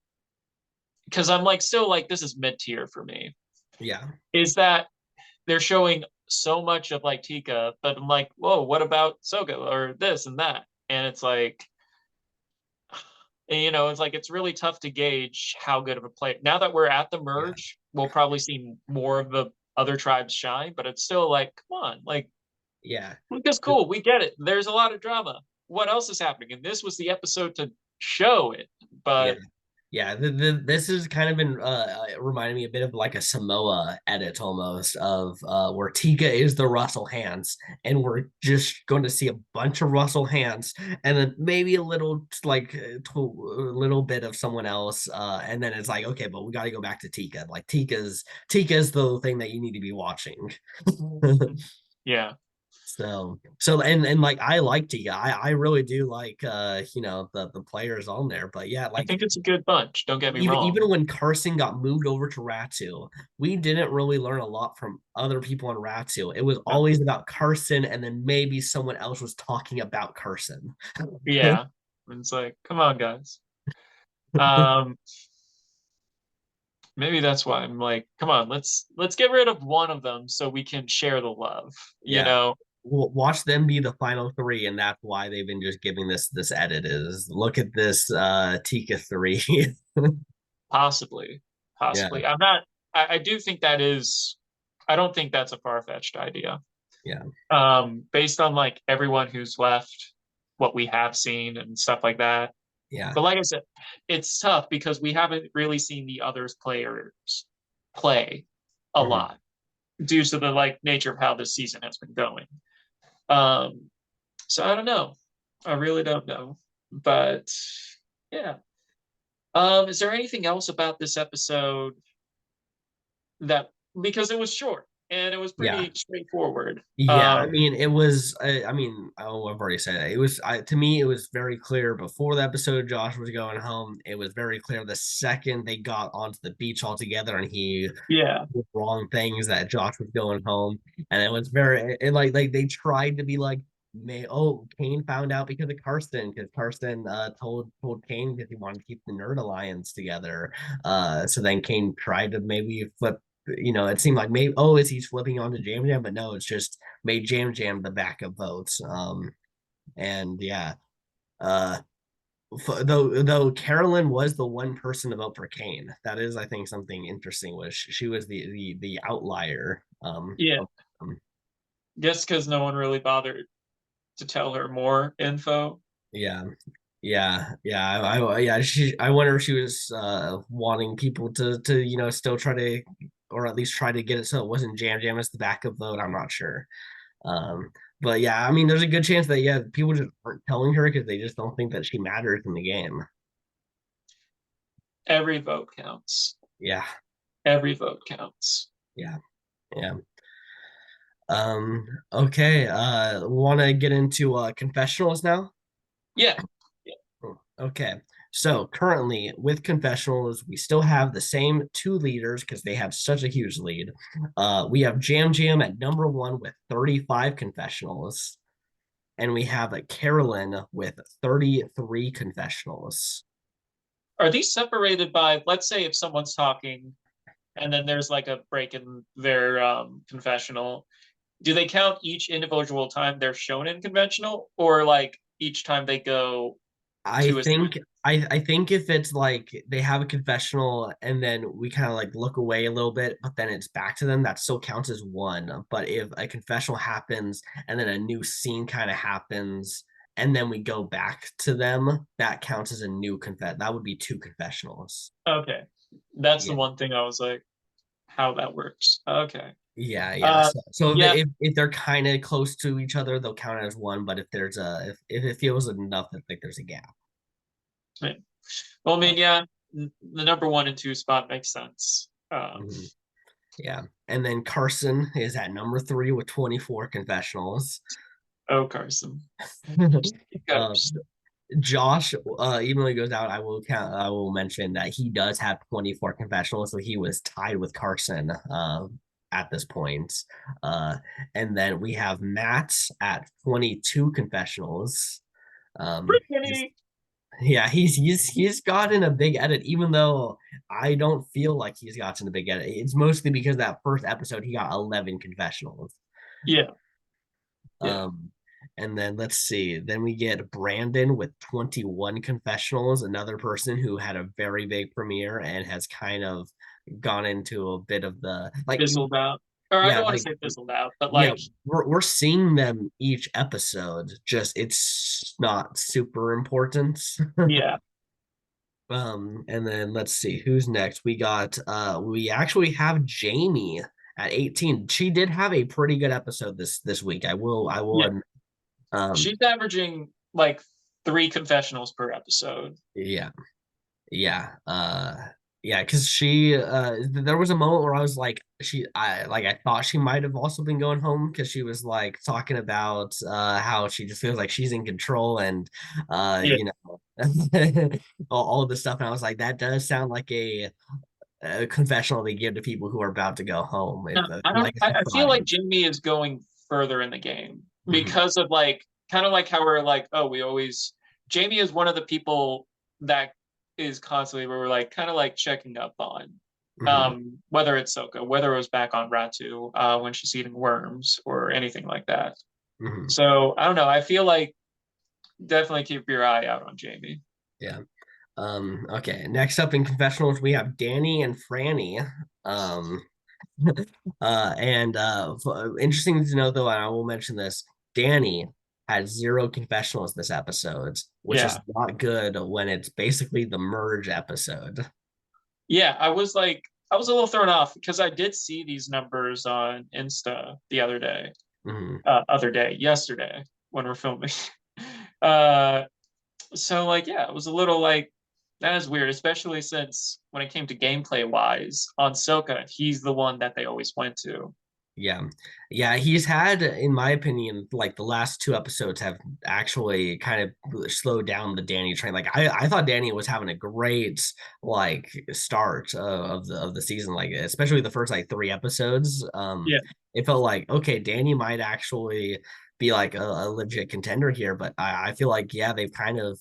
Speaker 2: because I'm like still like this is mid tier for me,
Speaker 1: Yeah.
Speaker 2: is that they're showing so much of like Tika, but I'm like, whoa, what about Soga or this and that? And it's like, it's like it's really tough to gauge how good of a player. Now that we're at the
Speaker 1: Yeah.
Speaker 2: merge, we'll probably see more of the other tribes shine, but it's still like, come on, like
Speaker 1: Yeah.
Speaker 2: Luca's cool. We get it. There's a lot of drama. What else is happening? And this was the episode to show it.
Speaker 1: Yeah.
Speaker 2: But
Speaker 1: Yeah, this has kind of been reminding me a bit of like a Samoa edit almost of where Tika is the Russell Hands, and we're just going to see a bunch of Russell Hands, and then maybe a little like a little bit of someone else, and then it's like okay, but we got to go back to Tika. Like Tika's the thing that you need to be watching.
Speaker 2: Yeah,
Speaker 1: So and like I like Tika. I really do like the players on there. But yeah,
Speaker 2: I
Speaker 1: like
Speaker 2: think it's a good bunch. Don't get me
Speaker 1: even
Speaker 2: wrong.
Speaker 1: when Carson got moved over to Ratu, we didn't really learn a lot from other people on Ratu. It was
Speaker 2: No.
Speaker 1: always about Carson, and then maybe someone else was talking about Carson.
Speaker 2: Yeah, it's like, come on, guys. Um, Maybe that's why I'm like, come on, let's get rid of one of them so we can share the love. You
Speaker 1: Yeah.
Speaker 2: know,
Speaker 1: Watch them be the final three, and that's why they've been just giving this edit is look at this Tika 3.
Speaker 2: possibly,
Speaker 1: Yeah,
Speaker 2: possibly. I'm not. I do think that is. I don't think that's a far-fetched idea.
Speaker 1: yeah.
Speaker 2: Based on like everyone who's left, what we have seen and stuff like that.
Speaker 1: Yeah.
Speaker 2: But like I said, it's tough because we haven't really seen the others players play a
Speaker 1: Mhm.
Speaker 2: lot due to the like nature of how this season has been going. Um, so I don't know. I really don't know. But yeah. Is there anything else about this episode that because it was short and it was
Speaker 1: Yeah.
Speaker 2: pretty straightforward?
Speaker 1: Yeah, I mean, it was. I mean, oh, I've already said it. It was. To me, it was very clear before the episode. Josh was going home. It was very clear the second they got onto the beach all together, and he
Speaker 2: Yeah.
Speaker 1: did wrong things that Josh was going home, and it was very. And like they tried to be like, may Kane found out because of Karsten because Karsten told Kane because he wanted to keep the Nerd Alliance together. So then Kane tried to maybe flip. It seemed like maybe is he flipping onto Jam Jam, but no, it's just made Jam Jam the backup votes. And yeah, uh, though Carolyn was the one person to vote for Kane. That is, I think, something interesting. Was she was the outlier.
Speaker 2: Yeah.
Speaker 1: Um,
Speaker 2: Just because no one really bothered to tell her more info.
Speaker 1: yeah, yeah. Yeah. I wonder if she was wanting people to still try to, or at least try to get it so it wasn't Jam Jam as the backup vote. I'm not sure. Um, but yeah, I mean, there's a good chance that people just aren't telling her because they just don't think that she matters in the game.
Speaker 2: Every vote counts.
Speaker 1: Yeah,
Speaker 2: Every vote counts.
Speaker 1: yeah, yeah. Okay. Want to get into confessionals now?
Speaker 2: Yeah. Yeah.
Speaker 1: Okay. So currently with confessionals, we still have the same two leaders because they have such a huge lead. We have Jam Jam at number one with 35 confessionals, and we have a Carolyn with 33 confessionals.
Speaker 2: Are these separated by, let's say, if someone's talking and then there's like a break in their confessional, do they count each individual time they're shown in conventional or like each time they go
Speaker 1: I
Speaker 2: to a
Speaker 1: think I think if it's like they have a confessional and then we kind of like look away a little bit, but then it's back to them, that still counts as one. But if a confessional happens and then a new scene kind of happens and then we go back to them, that counts as a new confess. That would be two confessionals.
Speaker 2: okay. That's the
Speaker 1: Yeah.
Speaker 2: one thing I was like, how that works. Okay.
Speaker 1: Yeah, yeah.
Speaker 2: Uh
Speaker 1: So
Speaker 2: yeah,
Speaker 1: if they're kind of close to each other, they'll count as one. But if there's if it feels enough that like there's a gap.
Speaker 2: well, I
Speaker 1: Uh,
Speaker 2: mean, yeah, the number one and two spot makes sense.
Speaker 1: mhm. Yeah. And then Carson is at number three with 24 confessionals.
Speaker 2: Oh, Carson.
Speaker 1: uh,
Speaker 2: Goes.
Speaker 1: Josh, even though he goes out, I will mention that he does have 24 confessionals, so he was tied with Carson at this point. Uh, and then we have Matt at 22 confessionals. Just
Speaker 2: Brittany.
Speaker 1: yeah, he's gotten a big edit, even though I don't feel like he's gotten a big edit. It's mostly because that first episode he got 11 confessionals.
Speaker 2: Yeah, yeah.
Speaker 1: Um, and then let's see, then we get Brandon with 21 confessionals, another person who had a very big premiere and has kind of gone into a bit of the like,
Speaker 2: Fizzled out. Or I
Speaker 1: yeah,
Speaker 2: don't want to
Speaker 1: like
Speaker 2: say fizzled out, but
Speaker 1: yeah,
Speaker 2: like,
Speaker 1: we're seeing them each episode. Just it's not super important.
Speaker 2: yeah.
Speaker 1: And then let's see who's next. We actually have Jamie at 18. She did have a pretty good episode this week. I will
Speaker 2: Yeah,
Speaker 1: admit. Um
Speaker 2: she's averaging like 3 confessionals per episode.
Speaker 1: yeah. Yeah. Yeah, because she there was a moment where I was like I thought she might have also been going home because she was like talking about how she just feels like she's in control and
Speaker 2: Yeah.
Speaker 1: you know all this stuff. And I was like, that does sound like a confessional they give to people who are about to go home.
Speaker 2: No,
Speaker 1: It's
Speaker 2: I don't.
Speaker 1: like
Speaker 2: I
Speaker 1: a
Speaker 2: feel like
Speaker 1: sign.
Speaker 2: Jamie is going further in the game
Speaker 1: Mhm,
Speaker 2: because of like kind of like how we're like, oh, we always Jamie is one of the people that is constantly where we're like kind of like checking up on.
Speaker 1: mhm,
Speaker 2: Whether it's Soka, whether it was back on Ratu, when she's eating worms or anything like that.
Speaker 1: mhm.
Speaker 2: So I don't know. I feel like definitely keep your eye out on Jamie.
Speaker 1: Yeah. Okay. Next up in confessionals, we have Danny and Franny. Um, interesting to know though, and I will mention this, Danny had zero confessionals this episode, which is
Speaker 2: Yeah.
Speaker 1: not good when it's basically the merge episode.
Speaker 2: Yeah, I was a little thrown off because I did see these numbers on Insta the
Speaker 1: Mhm.
Speaker 2: other day, yesterday when we're filming. uh, so like, yeah, it was a little like that is weird, especially since when it came to gameplay wise on Soka, he's the one that they always went to.
Speaker 1: Yeah. Yeah, he's had, in my opinion, like the last two episodes have actually kind of slowed down the Danny train. Like I thought Danny was having a great like start of the season, like especially the first like three episodes.
Speaker 2: Yeah,
Speaker 1: It felt like okay, Danny might actually be like a legit contender here, but I feel like yeah, they've kind of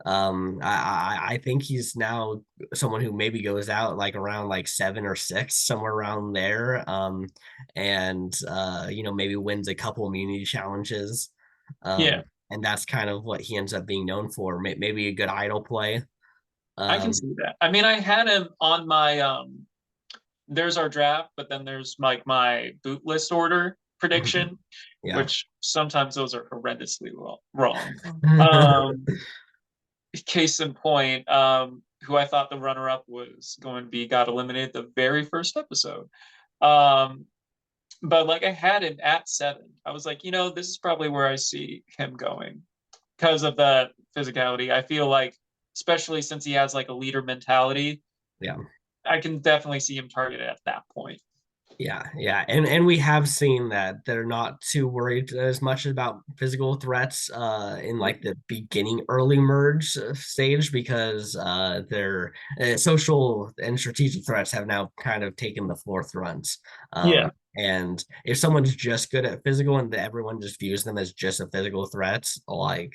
Speaker 1: I think he's now someone who maybe goes out like around like 7 or 6, somewhere around there. And maybe wins a couple immunity challenges.
Speaker 2: yeah,
Speaker 1: And that's kind of what he ends up being known for. Maybe a good idol play.
Speaker 2: I can
Speaker 1: Um,
Speaker 2: see that. I mean, I had him on my there's our draft, but then there's like my boot list order prediction,
Speaker 1: yeah.
Speaker 2: which sometimes those are horrendously wrong. Um, Case in point, who I thought the runner up was going to be got eliminated the very first episode. Um, but like I had him at 7. I was like, this is probably where I see him going because of the physicality. I feel like, especially since he has like a leader mentality,
Speaker 1: Yeah.
Speaker 2: I can definitely see him targeted at that point.
Speaker 1: Yeah. And we have seen that they're not too worried as much about physical threats in like the beginning early merge stage because their social and strategic threats have now kind of taken the forefront.
Speaker 2: Yeah,
Speaker 1: And if someone's just good at physical and everyone just views them as just a physical threat, like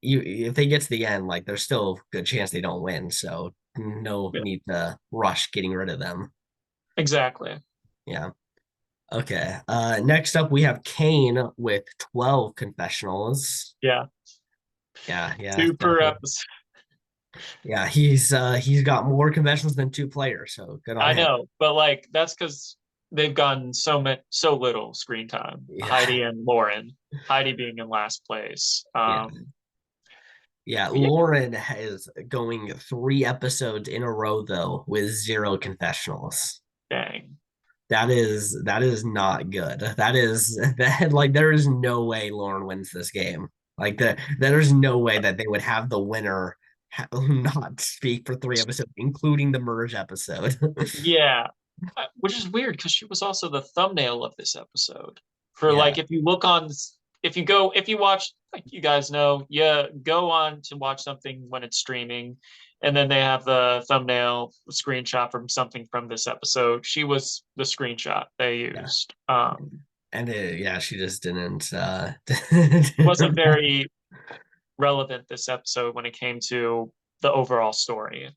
Speaker 1: you if they get to the end, like there's still a good chance they don't win. So no
Speaker 2: yeah,
Speaker 1: need to rush getting rid of them.
Speaker 2: exactly.
Speaker 1: Yeah. Okay. Next up we have Kane with 12 confessionals.
Speaker 2: Yeah,
Speaker 1: Yeah,
Speaker 2: 2 per
Speaker 1: definitely.
Speaker 2: episode.
Speaker 1: Yeah, he's got more confessionals than two players, so good on
Speaker 2: I
Speaker 1: him.
Speaker 2: know, but like that's because they've gotten so little screen time.
Speaker 1: Yeah,
Speaker 2: Heidi and Lauren. Heidi being in last place.
Speaker 1: yeah. Yeah,
Speaker 2: Yeah,
Speaker 1: Lauren is going 3 episodes in a row though with zero confessionals.
Speaker 2: dang.
Speaker 1: That is not good. That is that like there is no way Lauren wins this game. Like there's no way that they would have the winner not speak for 3 episodes, including the merge episode.
Speaker 2: Yeah, which is weird because she was also the thumbnail of this episode. For
Speaker 1: Yeah,
Speaker 2: like, if you look on, if you watch, like you guys know, yeah, go on to watch something when it's streaming, and then they have the thumbnail screenshot from something from this episode. She was the screenshot they
Speaker 1: yeah.
Speaker 2: used.
Speaker 1: And yeah, she just didn't
Speaker 2: Wasn't very relevant this episode when it came to the overall story.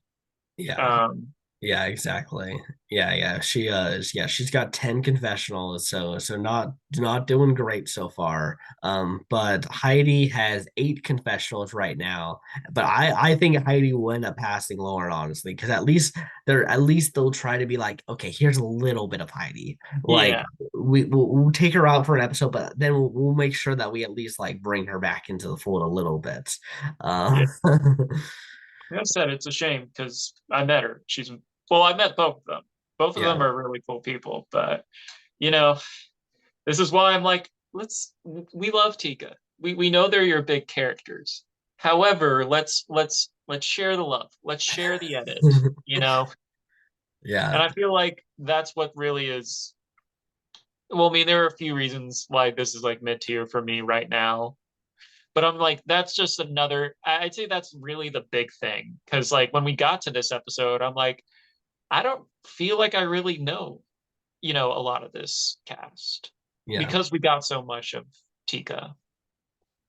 Speaker 1: yeah.
Speaker 2: Um,
Speaker 1: Yeah, exactly. Yeah. She's got 10 confessionals, so not doing great so far. But Heidi has 8 confessionals right now. But I think Heidi will end up passing Lauren, honestly, because at least they'll try to be like, okay, here's a little bit of Heidi. Like
Speaker 2: yeah,
Speaker 1: we'll take her out for an episode, but then we'll make sure that we at least like bring her back into the fold a little bit.
Speaker 2: yeah.
Speaker 1: Um
Speaker 2: I said it's a shame because I met her. Well, I met both of them. Both of them
Speaker 1: Yeah.
Speaker 2: are really cool people, but you know, this is why I'm like, we love Tika. We know they're your big characters. However, let's share the love. Let's share the edit, you know? And
Speaker 1: Yeah.
Speaker 2: I feel like that's what really is. Well, I mean, there are a few reasons why this is like mid tier for me right now. But I'm like, that's just another, I'd say that's really the big thing. Cause like when we got to this episode, I'm like, I don't feel like I really know, a lot of this cast
Speaker 1: Yeah.
Speaker 2: because we got so much of Tika.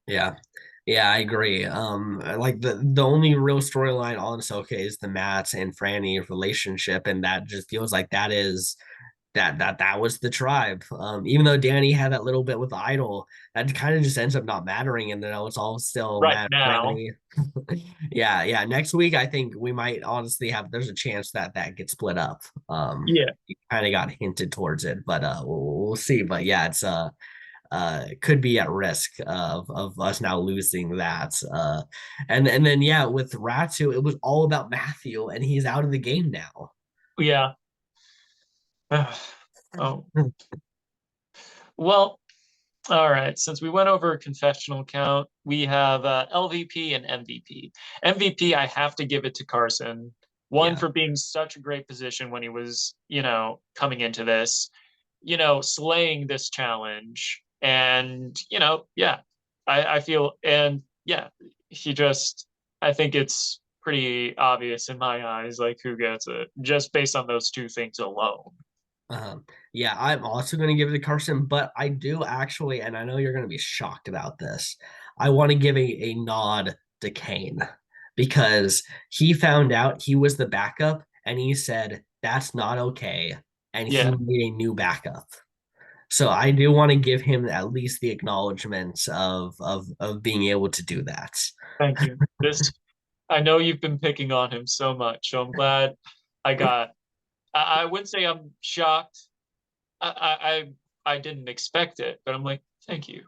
Speaker 1: Yeah. Yeah, I agree. Like the only real storyline on Soka is the Matt and Franny relationship, and that just feels like that was the tribe. Even though Danny had that little bit with the idol, that kind of just ends up not mattering, and then it's all still
Speaker 2: Right
Speaker 1: Matt
Speaker 2: now.
Speaker 1: Franny. Yeah, yeah. Next week, I think we might honestly have. There's a chance that that gets split up.
Speaker 2: Yeah.
Speaker 1: You kind of got hinted towards it, but we'll see. But yeah, it's could be at risk of us now losing that. And then yeah, with Ratu, it was all about Matthew, and he's out of the game now.
Speaker 2: Yeah. Oh, well, all right. Since we went over confessional count, we have LVP and MVP. MVP, I have to give it to Carson. One,
Speaker 1: Yeah.
Speaker 2: for being such a great position when he was, coming into this, slaying this challenge. And, yeah, I feel, and yeah, he just, I think it's pretty obvious in my eyes, like who gets it, just based on those two things alone.
Speaker 1: Yeah, I'm also going to give it to Carson, but I do actually, and I know you're going to be shocked about this. I want to give a nod to Kane because he found out he was the backup and he said, that's not okay. And he
Speaker 2: Yeah,
Speaker 1: made a new backup. So I do want to give him at least the acknowledgement of being able to do that.
Speaker 2: thank you. I know you've been picking on him so much, so I'm glad I got. I wouldn't say I'm shocked. I didn't expect it, but I'm like, thank you,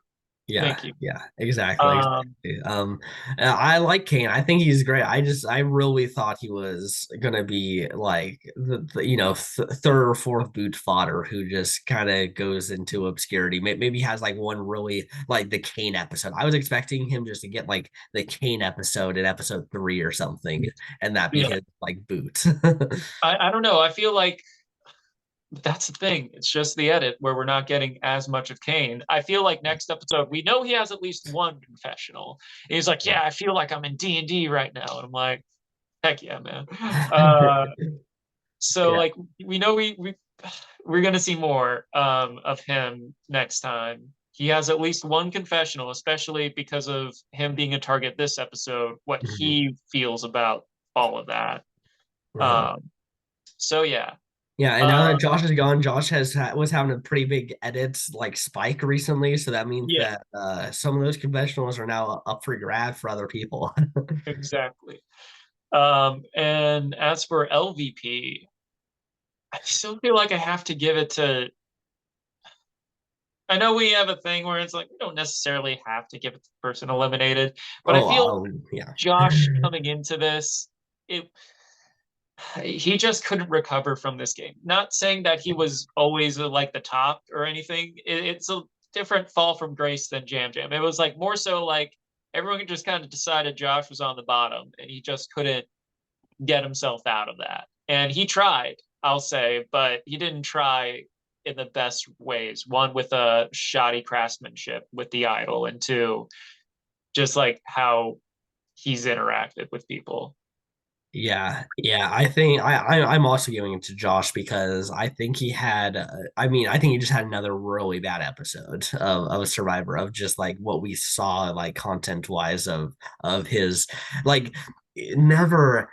Speaker 1: Yeah,
Speaker 2: thank you.
Speaker 1: yeah, exactly.
Speaker 2: Um,
Speaker 1: Exactly. I like Kane. I think he's great. I really thought he was gonna be like third or fourth boot fodder who just kind of goes into obscurity. Maybe has like one really like the Kane episode. I was expecting him just to get like the Kane episode in episode 3 or something, and that be
Speaker 2: yeah,
Speaker 1: his like boot.
Speaker 2: I don't know. I feel like that's the thing. It's just the edit where we're not getting as much of Kane. I feel like next episode we know he has at least one confessional. And he's like, yeah, I feel like I'm in D&D right now, and I'm like, heck yeah, man. Uh, so
Speaker 1: Yeah.
Speaker 2: like we know we're gonna see more of him next time. He has at least one confessional, especially because of him being a target this episode, what
Speaker 1: Mhm.
Speaker 2: he feels about all of that.
Speaker 1: Uh-huh.
Speaker 2: Um, so yeah.
Speaker 1: Yeah, and now
Speaker 2: Uh,
Speaker 1: that Josh is gone, was having a pretty big edits like spike recently, so that means
Speaker 2: yeah,
Speaker 1: that some of those conventionals are now up for grab for other people.
Speaker 2: exactly. And as for LVP, I still feel like I have to give it to. I know we have a thing where it's like we don't necessarily have to give it to the person eliminated, but I
Speaker 1: Oh,
Speaker 2: feel
Speaker 1: yeah.
Speaker 2: Josh coming into this, it he just couldn't recover from this game. Not saying that he was always like the top or anything. It's a different fall from grace than Jam Jam. It was like more so like everyone just kind of decided Josh was on the bottom and he just couldn't get himself out of that. And he tried, I'll say, but he didn't try in the best ways. One, with a shoddy craftsmanship with the idol, and two, just like how he's interacted with people.
Speaker 1: Yeah, yeah. I think I'm also giving it to Josh because I think he had. I mean, I think he just had another really bad episode of Survivor of just like what we saw like content wise of his like never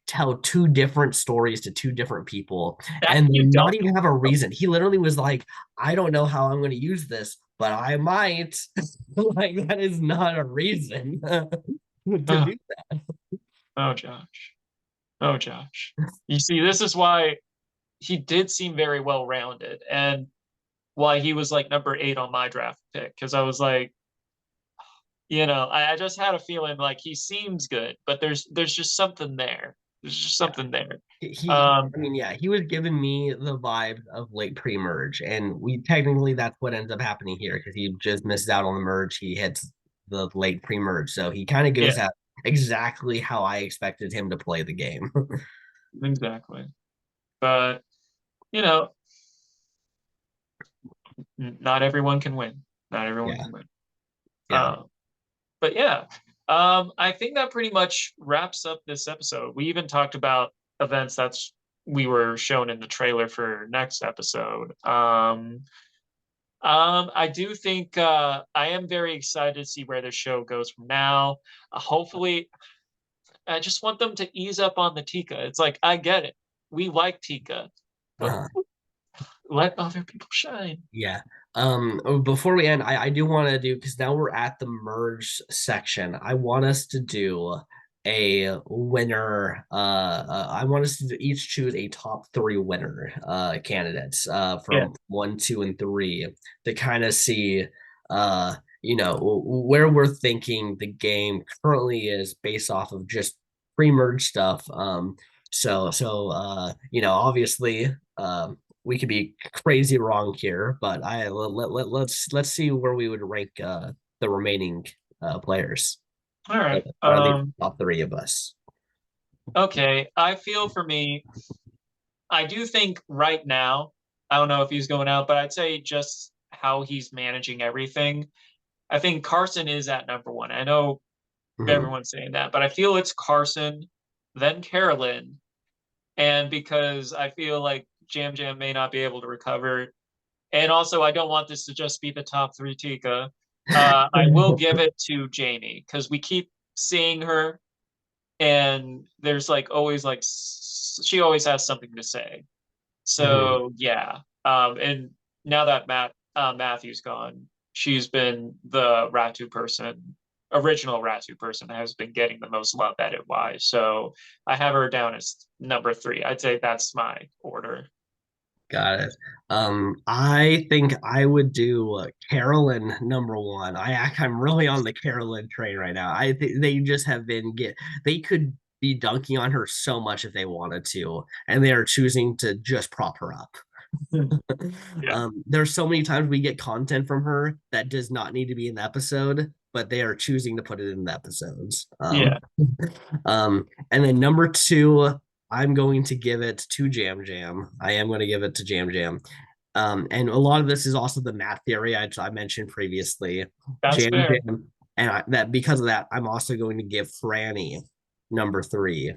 Speaker 1: tell two different stories to two different people
Speaker 2: That
Speaker 1: and
Speaker 2: you
Speaker 1: then not
Speaker 2: don't.
Speaker 1: even have a reason. He literally was like, I don't know how I'm going to use this, but I might. Like that is not a reason to
Speaker 2: Oh,
Speaker 1: do.
Speaker 2: oh, Josh. Oh, Josh. You see, this is why he did seem very well rounded and why he was like number 8 on my draft pick. Because I was like, I just had a feeling like he seems good, but there's just something there. There's just
Speaker 1: Yeah.
Speaker 2: something there.
Speaker 1: I mean, yeah, he was giving me the vibe of late pre-merge, and we technically that's what ends up happening here because he just misses out on the merge. He hits the late pre-merge, so he kind of
Speaker 2: Yeah,
Speaker 1: goes out exactly how I expected him to play the game.
Speaker 2: exactly. But you know, not everyone can win. Not everyone
Speaker 1: Yeah,
Speaker 2: can win.
Speaker 1: yeah.
Speaker 2: Uh, but yeah, I think that pretty much wraps up this episode. We even talked about events that's we were shown in the trailer for next episode. I do think I am very excited to see where the show goes from now. Hopefully, I just want them to ease up on the Tika. It's like I get it, we like Tika, but
Speaker 1: Uh-huh.
Speaker 2: let other people shine.
Speaker 1: Yeah. Before we end, I do want to do because now we're at the merge section. I want us to do a winner. I want us to each choose a top three winner candidates
Speaker 2: Yeah,
Speaker 1: from one, two, and three to kind of see where we're thinking the game currently is based off of just pre-merge stuff. Obviously we could be crazy wrong here, but let's see where we would rank the remaining players,
Speaker 2: all right.
Speaker 1: or at least top three of us.
Speaker 2: Okay, I feel for me, I do think right now, I don't know if he's going out, but I'd say just how he's managing everything. I think Carson is at number one. I know
Speaker 1: Mhm.
Speaker 2: everyone's saying that, but I feel it's Carson, then Carolyn, and because I feel like Jam Jam may not be able to recover, and also I don't want this to just be the top three Tika. I will give it to Jamie because we keep seeing her, and there's like always like she always has something to say.
Speaker 1: Mhm.
Speaker 2: So yeah, and now that Matthew's gone, she's been the Ratu person, original Ratu person that has been getting the most love edit wise. So I have her down as number three. I'd say that's my order.
Speaker 1: Got it. I think I would do Carolyn number one. I'm really on the Carolyn train right now. I think they just have been get they could be dunking on her so much if they wanted to, and they are choosing to just prop her up.
Speaker 2: Yeah,
Speaker 1: There's so many times we get content from her that does not need to be in the episode, but they are choosing to put it in the episodes.
Speaker 2: yeah,
Speaker 1: And then number two, I'm going to give it to Jam Jam. I am going to give it to Jam Jam. And a lot of this is also the math theory I mentioned previously.
Speaker 2: that's
Speaker 1: Jam
Speaker 2: fair.
Speaker 1: Jam, and that because of that, I'm also going to give Franny number three.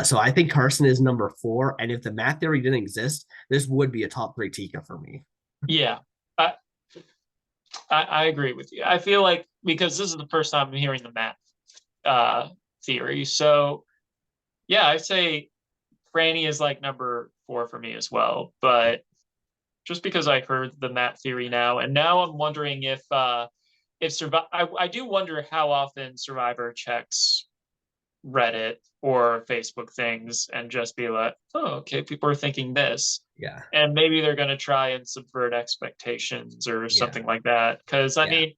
Speaker 1: So I think Carson is number four, and if the math theory didn't exist, this would be a top three Tika for me.
Speaker 2: Yeah, I, I agree with you. I feel like because this is the first time I'm hearing the math uh, theory, so yeah, I'd say Franny is like number four for me as well. But just because I heard the Matt theory now, and now I'm wondering if survive. I do wonder how often Survivor checks Reddit or Facebook things and just be like, oh, okay, people are thinking this.
Speaker 1: Yeah,
Speaker 2: And maybe they're going to try and subvert expectations or
Speaker 1: yeah,
Speaker 2: something like that. Because I
Speaker 1: yeah.
Speaker 2: mean,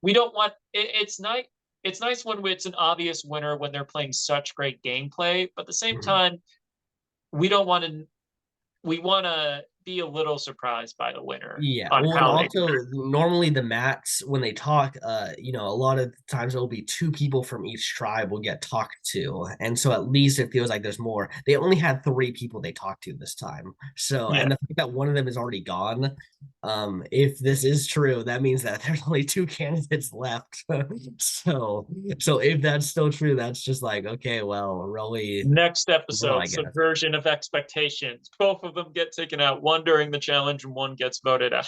Speaker 2: we don't want it's nice. It's nice when it's an obvious winner when they're playing such great gameplay, but at the same
Speaker 1: Mhm.
Speaker 2: time, we don't want to we want to be a little surprised by the winner
Speaker 1: Yeah.
Speaker 2: on
Speaker 1: Well, and
Speaker 2: how they do
Speaker 1: also normally the mats when they talk, a lot of times it'll be two people from each tribe will get talked to. And so at least it feels like there's more. They only had three people they talked to this time. So
Speaker 2: it. Yeah,
Speaker 1: and the fact that one of them is already gone, if this is true, that means that there's only two candidates left. so so if that's still true, that's just like, okay, well, really,
Speaker 2: next
Speaker 1: well, I
Speaker 2: episode,
Speaker 1: guess.
Speaker 2: subversion of expectations. Both of them get taken out, one during the challenge and one gets voted out.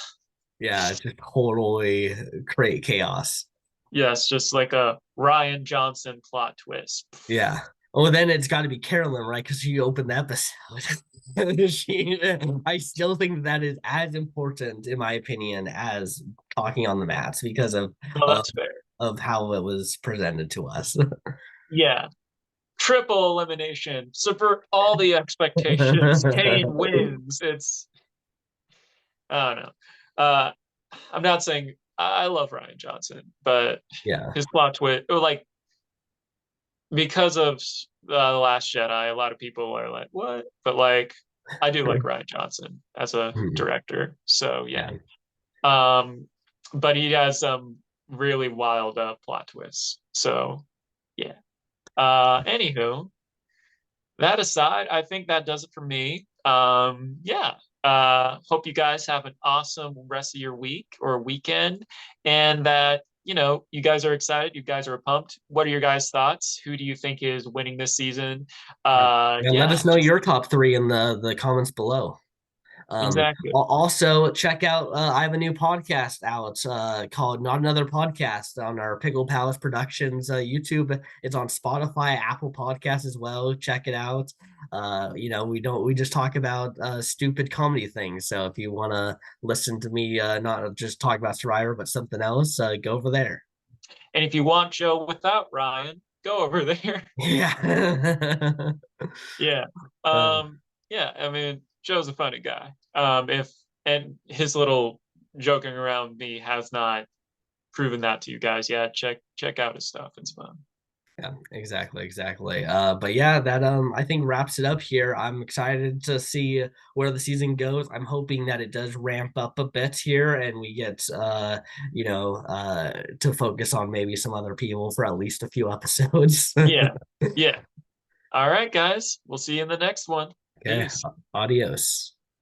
Speaker 1: Yeah, it's just totally create chaos.
Speaker 2: Yes, just like a Ryan Johnson plot twist.
Speaker 1: Yeah. Well, then it's got to be Carolyn, right? Because she opened the episode. I still think that is as important, in my opinion, as talking on the mats because
Speaker 2: Well,
Speaker 1: of
Speaker 2: that's fair.
Speaker 1: of how it was presented to us.
Speaker 2: Yeah, triple elimination, subvert all the expectations. Kane wins. It's I don't know. I'm not saying I love Ryan Johnson, but
Speaker 1: Yeah.
Speaker 2: his plot twist, or like because of the Last Jedi, a lot of people are like, "What?" But like, I do like Ryan Johnson as a
Speaker 1: Hmm.
Speaker 2: director, so yeah.
Speaker 1: Yeah.
Speaker 2: Um, but he has some really wild plot twists. So yeah. Anywho, that aside, I think that does it for me. Yeah. Hope you guys have an awesome rest of your week or weekend, and that you guys are excited. You guys are pumped. What are your guys' thoughts? Who do you think is winning this season?
Speaker 1: Yeah. And let
Speaker 2: Yeah,
Speaker 1: us know
Speaker 2: just
Speaker 1: your top three in the comments below.
Speaker 2: exactly.
Speaker 1: Also check out I have a new podcast out called Not Another Podcast on our Pickle Palace Productions YouTube. It's on Spotify, Apple Podcasts as well. Check it out. We just talk about stupid comedy things. So if you want to listen to me not just talk about Survivor but something else, go over there.
Speaker 2: And if you want Joe without Ryan, go over there.
Speaker 1: Yeah.
Speaker 2: Yeah.
Speaker 1: uh,
Speaker 2: Yeah, I mean, Joe's a funny guy. If and his little joking around me has not proven that to you guys yet. Check out his stuff. It's fun.
Speaker 1: Yeah, exactly. But yeah, that I think wraps it up here. I'm excited to see where the season goes. I'm hoping that it does ramp up a bit here and we get to focus on maybe some other people for at least a few episodes.
Speaker 2: Yeah. Yeah. All right, guys. We'll see you in the next one.
Speaker 1: Okay,
Speaker 2: Peace.
Speaker 1: adios.